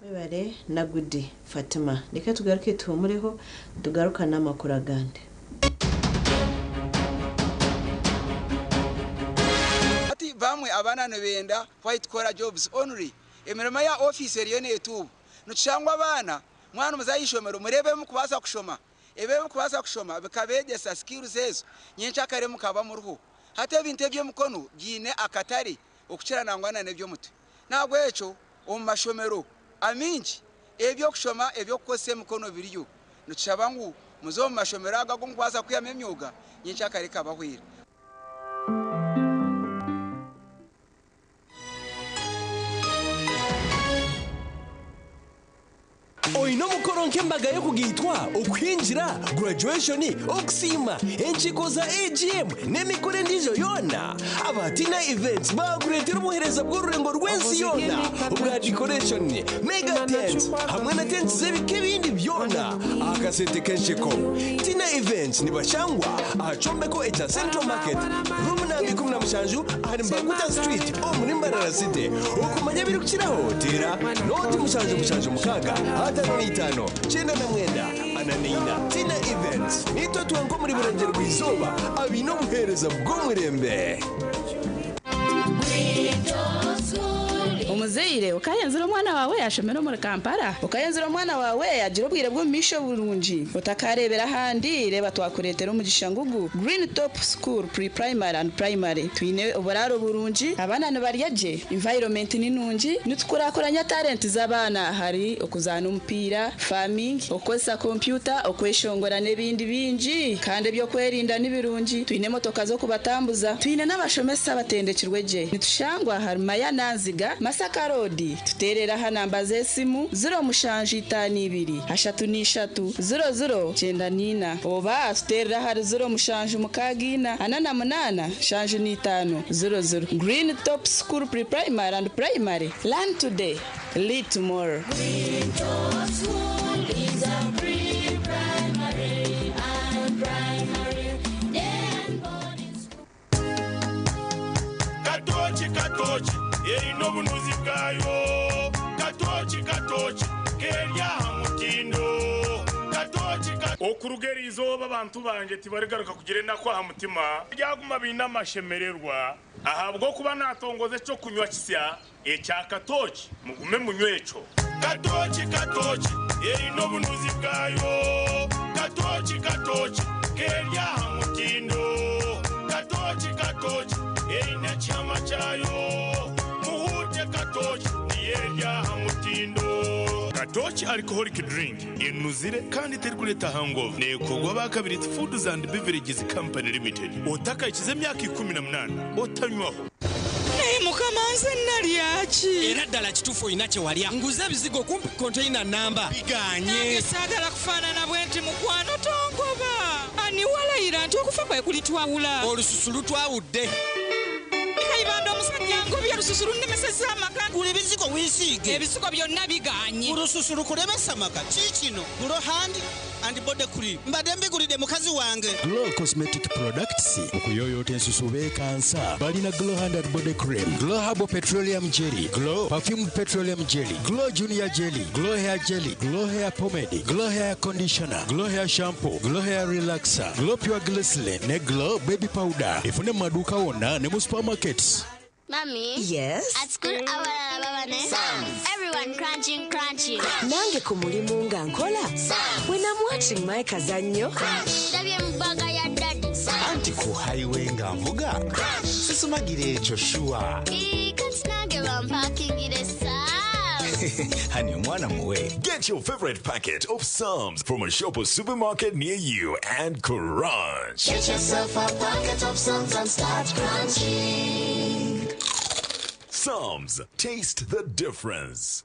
Webare na Good Fatima. Reka tugaruke tumureho tugaruka n'amakuru agande. Ati bamwe abana benda white collar jobs only. Emirimo ya office eriyo netu. Nucangwa abana mwana muzayishomero murebe mu kubasa kushoma. Ebe kubasa kushoma bikabegesa skills ezo nyincha kare mukaba mu ruhu hate binte byo mukono gine akatari okukirana ngwana nebyo muti nagwe echo omashomero aminji ebyo kushoma ebyo kose mukono biriyo nucabangu muzo mashomero agago ngwaza kuyama emyuga nyincha kare kabahwira Oino mukoronke mbaga yo kugitwa ukwinjira graduation okusima enchiko za AGM nemikore ndijo yona abatina events bakuretera umuhereza bw'ururengo rwensi yona ubwa decoration mega tent hamwe na tent zebike bindi byona akasente kenshiko tina events nibashangwa achombeko echa Central Market room na 12 bushanju ahari Mbaguta Street muri Mbarara City ukumanya birukiraho tera noti mushanju mukaga hatano n'itano cyenda na mwenda ananina Tina Events nitwe tuwango muri burengero bw'izuba abino buhereza bw'umurembe umuzeire ukayenzera umwana wawe yashomera muri Kampala ukayenzera umwana wawe yagira ubwire bwo misho burungi utakarebera handi reba twakuretera umugisha ngugu Green Top School Pre-Primary and Primary twine uburaro burungi abana nbaryaje environment ninungi nitukurakoranya talent z'abana hari okuzana umupira farming okwesa computer okweshongora nebindi bingi kandi byo kwerinda nibirungi twine motoka zo kubatambuza twine n'abashomesa batendekirweje nitushangwa harumaya nanziga Sakarodi tuterera hanamba zesimu 0 ashatu n'ishatu 00 oba tuterera hari 0 mukagina anana munana shanju n'itano 00 Green Top School Pre-Primary and Primary learn today lead tomorrow Green Top School is a pre-primary and primary day and boarding school Katochi Erino bunuzi bwayo katochi kerya hamutindo katochi okurugeri izoba abantu banje tibaregaruka kugire nakwa hamutima byaguma bina mashemererwa ahabwo kuba natongoze cyo kunywa kisya ecya katochi mugume munywecho katochi erino bunuzi bwayo katochi kerya hamutindo katochi erina chama chayo Katochi alcoholic drink inuzire kandi terkuleta hangover nekogwa bakabiri Foods and Beverages Company Limited otaka ikize myaka 18 otanywaho mukamanze nalyachi era ddala kitufu inache walya nguza bizigo kumpi container namba biganye sagala kufanana bwenti mukwano tongoba ani walayira nti okufa kwe kulitwawula olususulu twawudde Ibando musajjango bya rususuru nemeseza amaka kule biziko wisige ebisiko byonna biganye urususuru kulemesa amaka kikino Glow hand and body cream mbadembe kulide mukazi wange Glow cosmetic products okuyoyota ensusu bekansa balina Glow hand and body cream Glow herbal petroleum jelly Glow perfumed petroleum jelly Glow junior jelly Glow hair jelly Glow hair pomade Glow hair conditioner Glow hair shampoo Glow hair relaxer Glow pure glycerin ne Glow baby powder ifune maduka wona ne mu supermarkets Mommy? Yes? At school, everyone crunching. Nange ku mulimu nga nkola. When I'm watching my kazanyo. Anti ku highway nga mvuga. Sisumagire ekyo shuwa. Honey, mwana muwe. Get your favorite packet of Psalms from a shop or supermarket near you and crunch. Get yourself a packet of Psalms and start crunching. Psalms, taste the difference.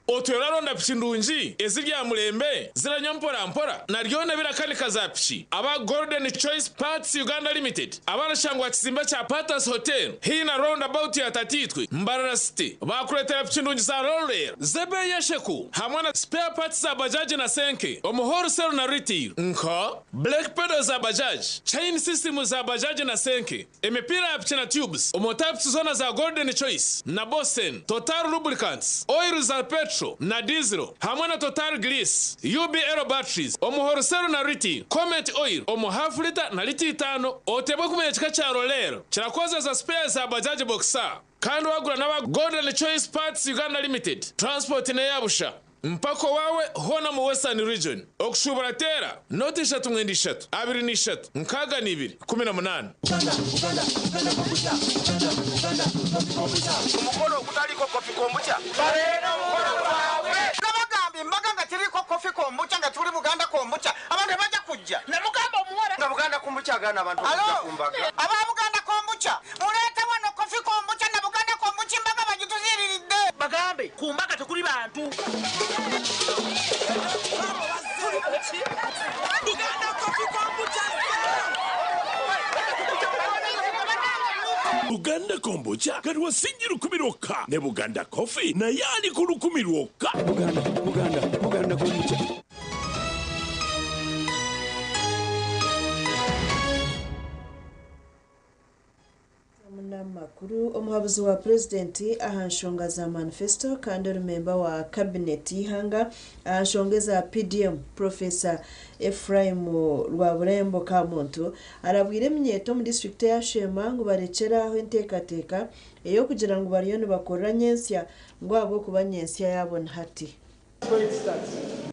Otweraronda pichi ndunji ezirya mulembe ziranya mpora naryone birakanika za pichi aba Golden Choice Parts Uganda Limited abarashangwa kizimba cha Patas Hotel hina roundabout ya Tatitwe Mbarara City bakuletera pichi ndunji za roller zebe yesheku hamwe na spare parts za bajaji na senke omuhoro sero na retail nka black pedals za bajaji chain system za bajaji na senke emipira ya pichi na tubes omotaps zona za Golden Choice na Bosen Total Lubricants oil za petrol na diesel hamwe na Total Grease UB Aero Batteries omuhorosero na riti Comet Oil omu half liter na liti 5 otebwe kumenya kika cha roller kirakoza za spare za bajaji boxer kandi wagura n'aba Golden Choice Parts Uganda Limited transport ne yabusha mpako wawe hona mu Western Region okushubara tera noti 3 23 nkaga ni 2 18 umukoro kutaliko kofi kombucha barena umukoro wawe nabagambi mbaga ngatiriko kofi kombucha ngaturi Buganda kombucha abantu baje kujja namugamba omuwara nga Buganda kombucha gana abantu baje kumbaga aba Buganda kombucha muleta wano kofi kombucha na Buganda kombucha mbaga bagituziriride bagambe kumbaga tukuli bantu Buganda kofi kombucha Buganda kombucha kati wasinjiru kumiroka ne Buganda coffee na yali kulukumiroka Buganda kombucha amakuru omuhabuzi wa presidenti ahanshonga za manifesto kandi orumemba wa cabinet ihanga ahanshonga za PDM Professor Ephraim Rwaburembo Kamuntu arabwire emyeto mu district ya Shema ngo barekeraho entekateka eyo kugira ngo bariyone bakorra nyensya ngo abo kubanyensya yabona hati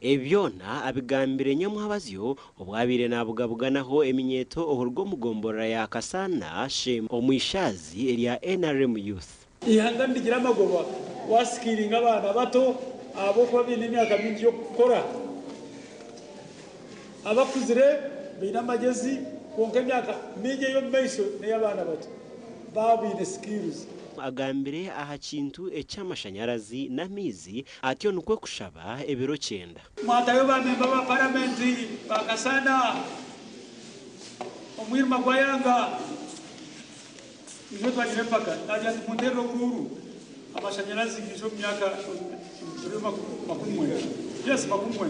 ebyona abigambire nyamuhabazyo obwabire nabugabuganaho eminyeto ohurgo mugombora ya Kasana Shem omwishazi erya NRM Youth ihanga ndigira amagoba waskiringa abana bato abo kuba bine imyaka mingi yo gukora abakuzire bine amagezi konka imyaka mingi yo maiso n'abana bato babine skills agambire aha kintu eky'amashanyarazi n'amizi atyo nukwe kushaba ebiro 9 mwatayo bamemba ba parliamenti bakasana omwirima gwayanga izo twagire mpaka tajya mundero ruru amashanyarazi gizo myaka makumwe yes makumwe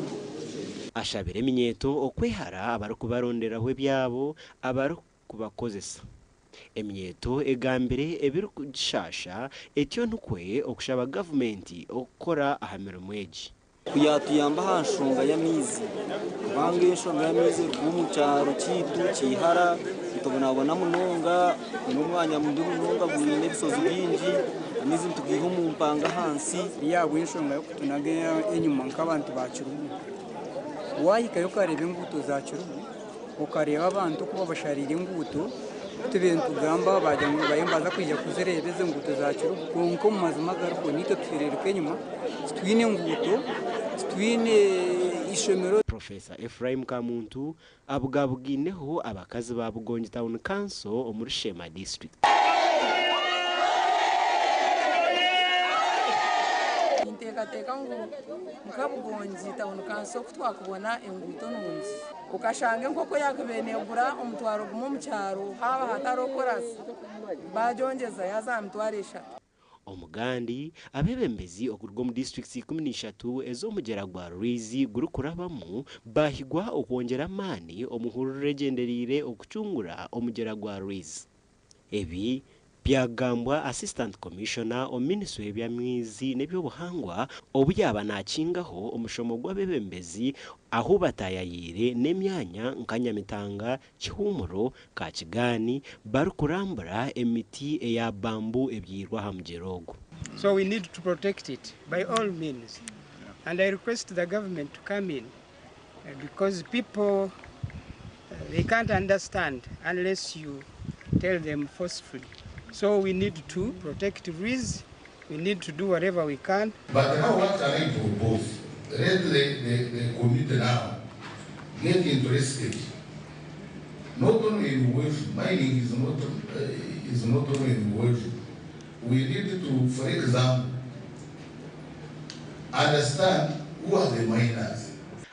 ashabire eminyeto okwehara abarukubaronderaho ebyabo abarukubakozesa emyeto egambire ebiri kugishasha etyo nukwe okushaba government okukora ahamirimo egi kuyatuyamba hanshonga y'amizi kubanga enshonga y'amizi mu cyaro kitu kihara tubonabona munonga n'umwanya mundi munonga gwine bisozi byinji amizi tugiho mu mpanga hansi yabo enshonga yo kutunaga enyuma nk'abantu bakirubu wayikayo karebe nguto za kirubu ukareba abantu kuba basharira nguto tubentu gamba bajyanwe bayembaza kwijya kuzirebeze nguto za kirubu konko mu mazima garuko nito twirereke nyuma twine nguto twine ishomero. Professor Ephraim Kamuntu abugabugineho abakazi ba Bugonyi Town Council omuri Shema District. Intekateka ngo mukabugonyi Town Council kutwakubona enguto nunzi ukashange nkoko yakubenegura umutwaro gumu mu cyaro haba hatarokorasi bajongeza yazamtwarisha omugandi abebembezi okurwo mu districts 13 ezo mugera gwa Ruizi gurukurabamu bahigwa okwongera mani omuhuru regenderire okucungura omugera gwa Ruizi ebi byagambwa assistant commissioner o ministry ebyamwizi nebyobuhangwa oburyaba nakingaho omushomo gw'abebembezi aho batayayire n'emyanya nkanyamitanga Kihumuro ka Kigani barukurambura emiti eya bambu ebyirwa hamjerogo. So we need to protect it by all means, and I request the government to come in because people they can't understand unless you tell them forcefully. So we need to protect Ruiz, we need to do whatever we can. But now what can I propose? Let the community now get interested. Not only in wealth, mining is not only in wealth. We need to, for example, understand who are the miners.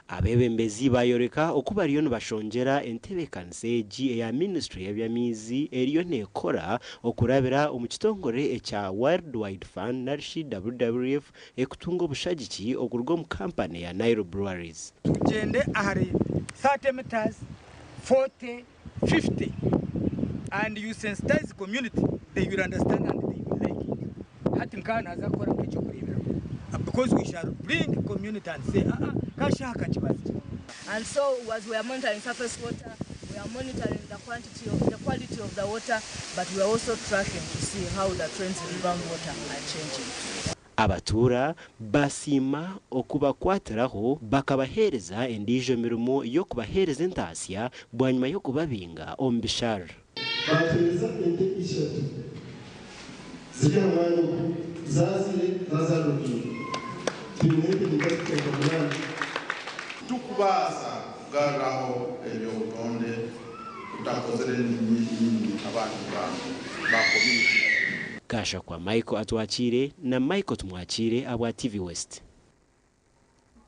Abebembezi bayoreka okubariyo nibashongera entebekanseji eya ministry y'ebyamizi eriyo nekora okurabira omukitongore ekya Worldwide Fund narishi WWF ekutunga obushagiki okurwo mu company ya Nairobi Breweries. Tugende ahari 30 meters 40 50 and you sensitize the community, they will understand and they will like it. Hati nkana azakora kicyo kuribira because we shall bring the community and say and so as we are monitoring surface water, we are monitoring the quality of the water, but we are also tracking to see how the trends in groundwater are changing. Abatura basima okubakwatiraho bakabahereza endijo mirimo yo kubahereza entasya bwanyuma yo kubabinga ombishar. Batereza ente ishatu zikamano zazile zazaruki tukubaza kugaruraho ebyo utonde utakozere n'ibindi abantu ba community. Kasha kwa Michael Atwachire na Michael Tumwachire abwa TV West.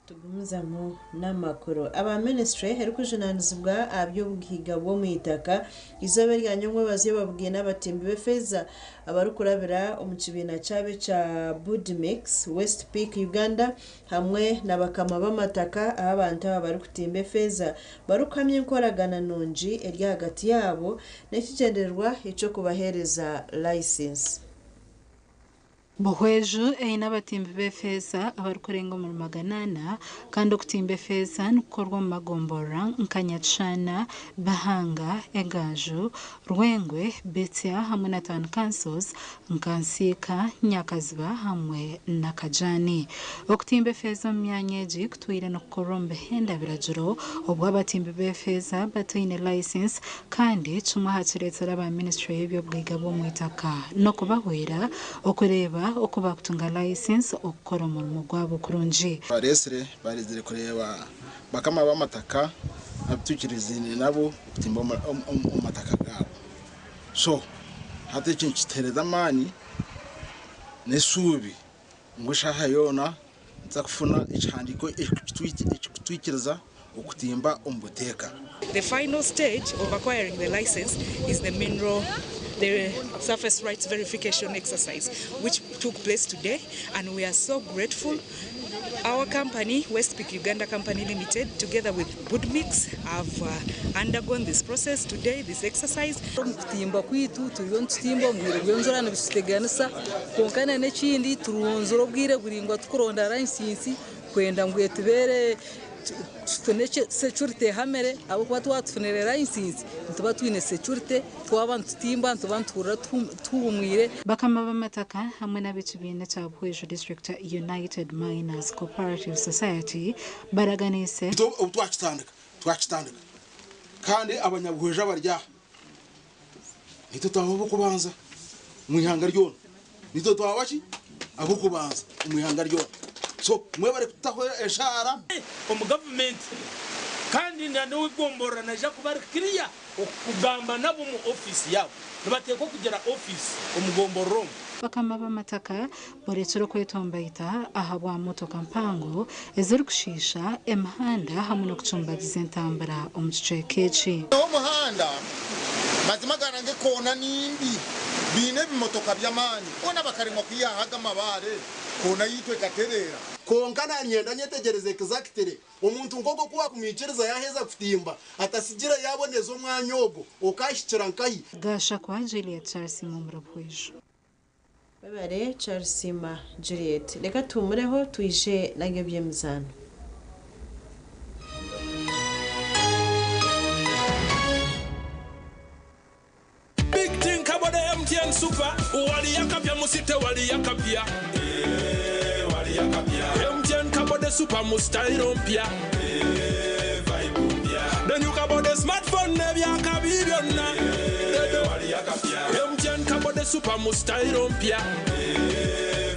tugumuzamo n'amakuru aba ministry heruko junanizibwa abyo bwiga bwo mwitaka izobe ryanyomwe baziye babwiye n'abatimbi befeza abarukurabira umukibina cyabe cha Budmix West Peak Uganda hamwe n'abakama b'amataka abantu bari kutimba feza barukamye inkoragana nonji eri hagati yabo n'ekigendererwa ico kubahereza license Bohweju n'abatimbi b'efeza abarukurenga mu maganana kandi okutimba efeza nukorwa mu magombora nkanyacana bahanga egaju rwengwe betia hamwe na town councils nkansika nyakaziba hamwe na kajani okutimba efeza mu myanya egi kutwire no kukorwa mu bihenda birajuro obwo abatimbi b'efeza batine license kandi cumwe hakiretera aba ministry y'ebyobwiga bw'omwitaka no kubahwera okureba okuba kutunga license okukora umurimo gwabo kurunji baresere barizire kureba bakama b'amataka abitukirize nabo kutimba amataka gabo so hate ikintu kitereza amani nesubi ngo shaha yona nza kufuna ichandiko ikitwikiriza okutimba ombuteka. The final stage of acquiring the license is the mineral the surface rights verification exercise, which took place today, and we are so grateful. Our company, West Peak Uganda Company Limited, together with Budmix, have undergone this process today, this exercise. Kutimba kwitu tutimba mwire byonzorana bisiteganisa konkana n'ekindi turunzoro bwire buringwa tukuronda license kwenda ngwe tubere tufuneke security hamere abo kwa twatufunere license tuba twine security twabantu timba tubantura tubumwire bakama b'amataka hamwe n'abicibine cya Bwejo District United Miners Cooperative Society baraganise twakitandika kandi abanyabwejo barya nito twaho kubanza mwihanga ryona nito twabaki abo kubanza mwihanga ryona so mwe bari kutaho eshara omu government kandi nano wigombora naja kubari clear okugamba nabo mu office yabo nibateko kugera office omugomboro bakama b'amataka boretero kwetombaita ahabwa motoka mpango ezirikushisha emihanda hamwe no kucumbagiza entambara omu kicweka eki omuhanda mazima garange kona nimbi bine bimotoka by'amani ona bakarimo kwiyahaga amabare kona yitwe gaterera konkana nyenda nyetegereze exactly umuntu ngoko kuba kumwicereza yaheza kutimba atasigira yaboneza umwanya ogo okashikira nkahi gasha kwa Juliet Charles Mumurabwejo babare Charles Juliet reka tumureho twije nagebye mizano Big thing about the MTN Super wali yakapya musite wali yakapya wali yakapya MTN kabode super mustairo mpya vibe mpya then you kabode smartphone ne byakabibyonna wali yakapya MTN kabode super mustairo mpya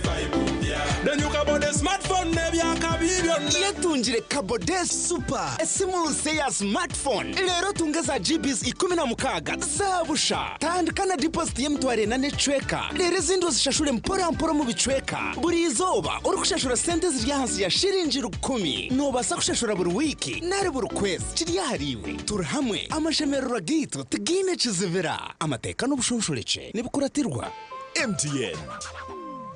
vibe mpya then you kabode smartphone ne byakabibyonna yatungire kabode super esimu nse ya smartphone rero tungeza GBs 16 zabusha tandikana deposit y'emtware na networka rero izindo zishashure mpora mu bicweka buri izoba uri kushashura sente ziri hansi ya shiringi 10 nobasa kushashura buri wiki nari buri kwezi kiriyahariwe turi hamwe amashemerero gito tugine kizivira amateka n'ubushunshureke nibukuratirwa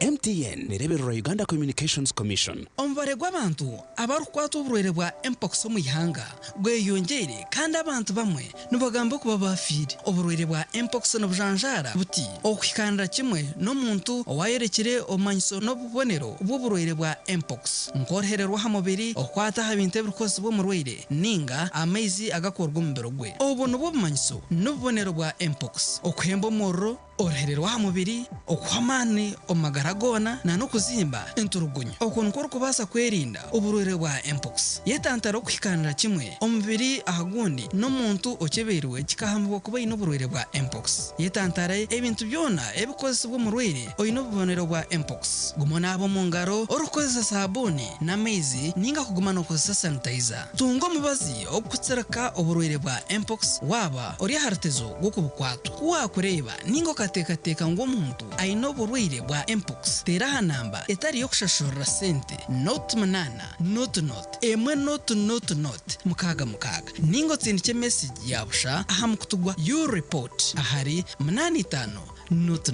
MTN nireberera Uganda Communications Commission. Omubare gw'abantu abarukwata oburwaire bwa mpox mu ihanga gweyongere kandi abantu bamwe nibagamba kuba bafire oburwaire bwa mpox n'obujanjara buti okwikandira kimwe n'omuntu owayerekire omanyiso n'obubonero bw'oburwaire bwa mpox nkorhererwa ha mubiri okwata ha bintu ebirikozi bw'omurwaire ninga amaizi agakorwa mu mubiri gwe obu nibwo bumanyiso n'obubonero bwa mpox okwemba omurro orhererwa ha mubiri okwamani omagaragona na no kuzimba enturugunyo okuntu kuri kubasa kwerinda oburwaire bwa mpox yetantara okwikanira kimwe omubiri ahagundi n'omuntu okeberwe kikahambwa kuba ino oburwaire bwa mpox yetantara ebintu byona ebikozesebwa omurwaire oyina obubonero bwa mpox gumona abo mu ngaro orukozesa sabuni n'amaizi ninga kuguma n'okozesa sanitizer tunga omubazi okutsirika oburwaire bwa mpox waba ori harutezo gwokubukwatu wakureba ninga ukatekateka ngo omuntu aine oburwaire bwa mpox tera aha namba etari yokushashurira sente not munana not emwe not mukaga ningo otsindike message yabusha aha mukutugwa your report ahari 85 not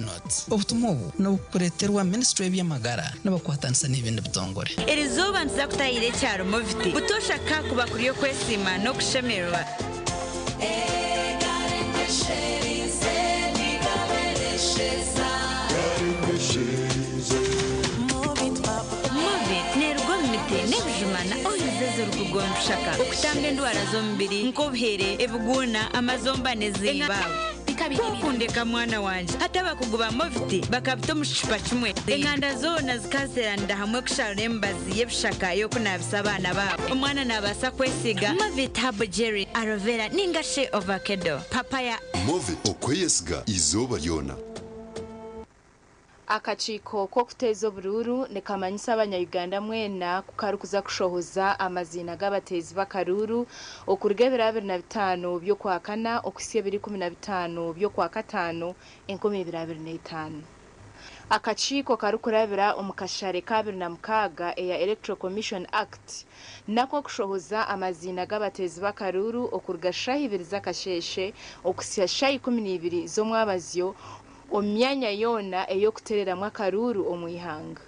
obutumwa obu nobukureterwa Ministry y'Amagara n'abakwatanisa n'ibindi bitongore iri zuba nziza kutayire cyaro moviti butoshaka kuba kuri yo kwesima no kushemerwa nebujumana oyizeze rukugonda ushaka okutambe ndwara z'omubiri nk'obuhere ebuguna amazombane z'imbawe kukundeka mwana wanje hata bakuguba moviti bakabita omushicupa kimwe enkanda zoona zikazeranira hamwe kusharura emibazi y'ebishaka y'okunabisa abaana baabo omwana nabaasa kwesiga movit habo jerry aloe vera ninga she ovacado papaya movit okweyesiga izooba lyona akakiiko k'okuteeza obururu nikamanyisa abanyayuganda mwena kukarukuza kushohoza amazina g'abateezi b'akaruru okuruga 2025 by'okwakana okusya 2015 by'okwakatano 2025 akakiiko karukurabira omukashare ka 2006 eya Electoral Commission Act nako kushohoza amazina g'abateezi b'akaruru okuruga shahi 2 z'akasheshe okusya shahi 12 z'omwabazyo omyanya yona eyokutereramu akaruru omwihanga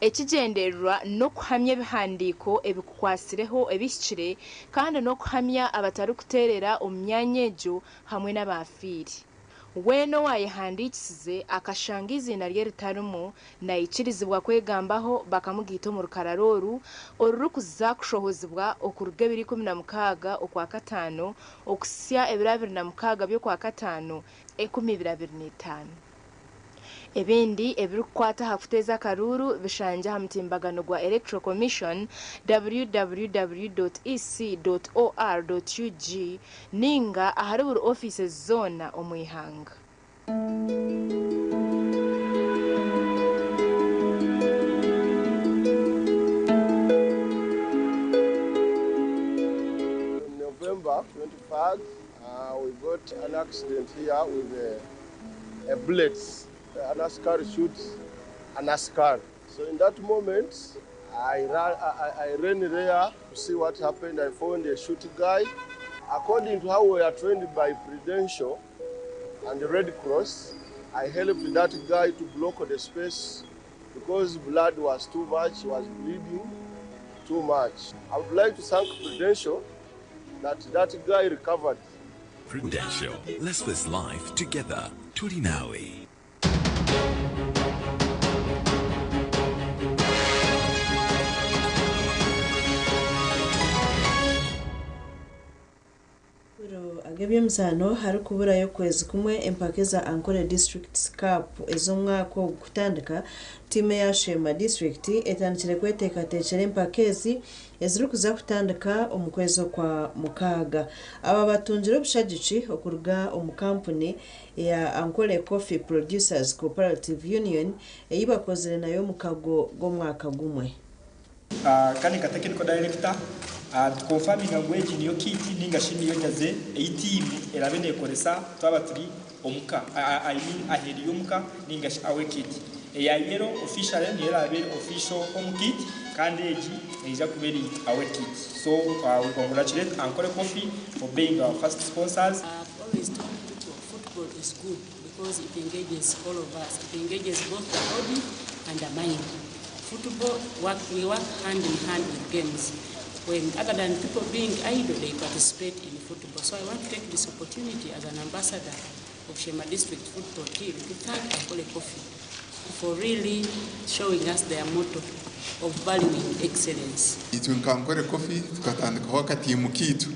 ekigendererwa n'okuhamya ebihandiiko ebikukwasireho ebihikire kandi n'okuhamya abatari kuterera omyanya egyo hamwe n'abafiiri weeno wayehandikisize akashanga izina rye ritarimu nayikirizibwa kwegambaho bakamugiita omu rukarara oru rukuza kushohozebwa okuruga 2016 okwakatano okusya 2026 by'okwakatano 2025 ebindi ebirikukwata aha kuteeza akaruru bishanje aha mutimbagano gwa Electoral Commission www.ec.or.ug ninga ahari buri offices zona omwihanga November 25th we got an accident here with a bullet. An askar shoots an askar. So in that moment, I ran there to see what happened. I found a shooting guy. According to how we are trained by Prudential and the Red Cross, I helped that guy to block the space because blood was too much, he was bleeding too much. I would like to thank Prudential that guy recovered. Prudential, let's live life together. Turi nawe. agebyemzano hari kubura yo kwezi kumwe empake za Ankole District Cup ez'omwaka ogutandika timu ya Shema District etandikire kweteekateekera empakezi eziri kuza kutandika omu kwezi kwa mukaaga aba batungire obushagici okuruga omu kampuni ya Ankole Coffee Producers Cooperative Union eyibakozire nayo mu kago g'omwaka gumwe kane ka technical director confirming agweji niyo kiti ninga shini yo nyaze team erabene ekoresa twaba turi omuka I mean aheri yomuka ninga awe kiti ya yero official ni erabe official home kit kandi eji eja kuberi awe kit so we congratulate Ankole Coffee for being our first sponsors. Always told people football is good because it engages all of us. It engages both the body and the mind. Football we work hand in hand with games. When other than people being idle, they participate in football. So I want to take this opportunity as an ambassador of Shema District Football Team to thank Ankole Coffee for really showing us their motto of valuing excellence. Itwe Ankole Coffee tukatandikaho akatimu kitu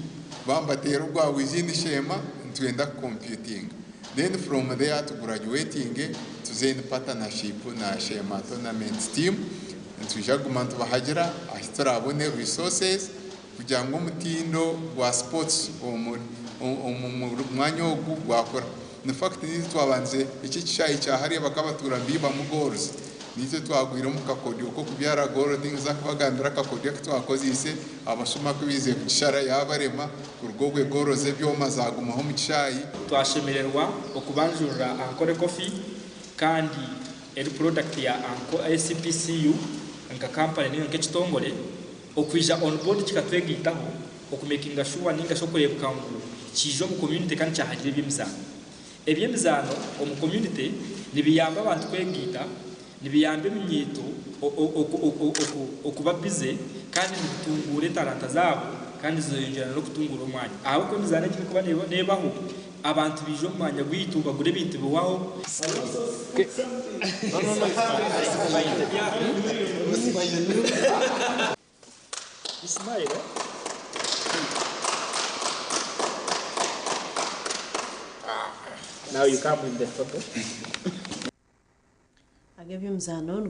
bambatera ubwa within Shema twenda computing. Then from there to graduating to then partnership na Shema tournament team. Tujagumantu bahagera ahitarabone resources kugira ngo mutindo wa sports umwanya wo gwakora. In fact ni twabanze iki cyayi cyahariye bakabatura mbiba mu goals nizo twagwira mu kakodyo ko kubyara goroding za kubagandira kakodyo twakozise abashuma kubize kushara yabarema urugogwe goroze byoma zagumaho mu cyayi twashemererwa okubanjurira Ankole Coffee kandi eri product ya ACPCU nka company niyo nk'ekitongole okwija on board kikatwegitaho okumakinga sure ninga shokurebuka ngo kijo mu community kandi cyahagire ebyemizano omu community nibiyamba abantu kwegita nibiyambe emyito okuba bize kandi nibitungure talanta zabo kandi zizoyongerana no kutungura omwanya aho ko mizana kiri kuba nebaho abantu bijo mu mwanya gwitu bagure bintu biwaho Ismail now you come with the photo Agabye mzano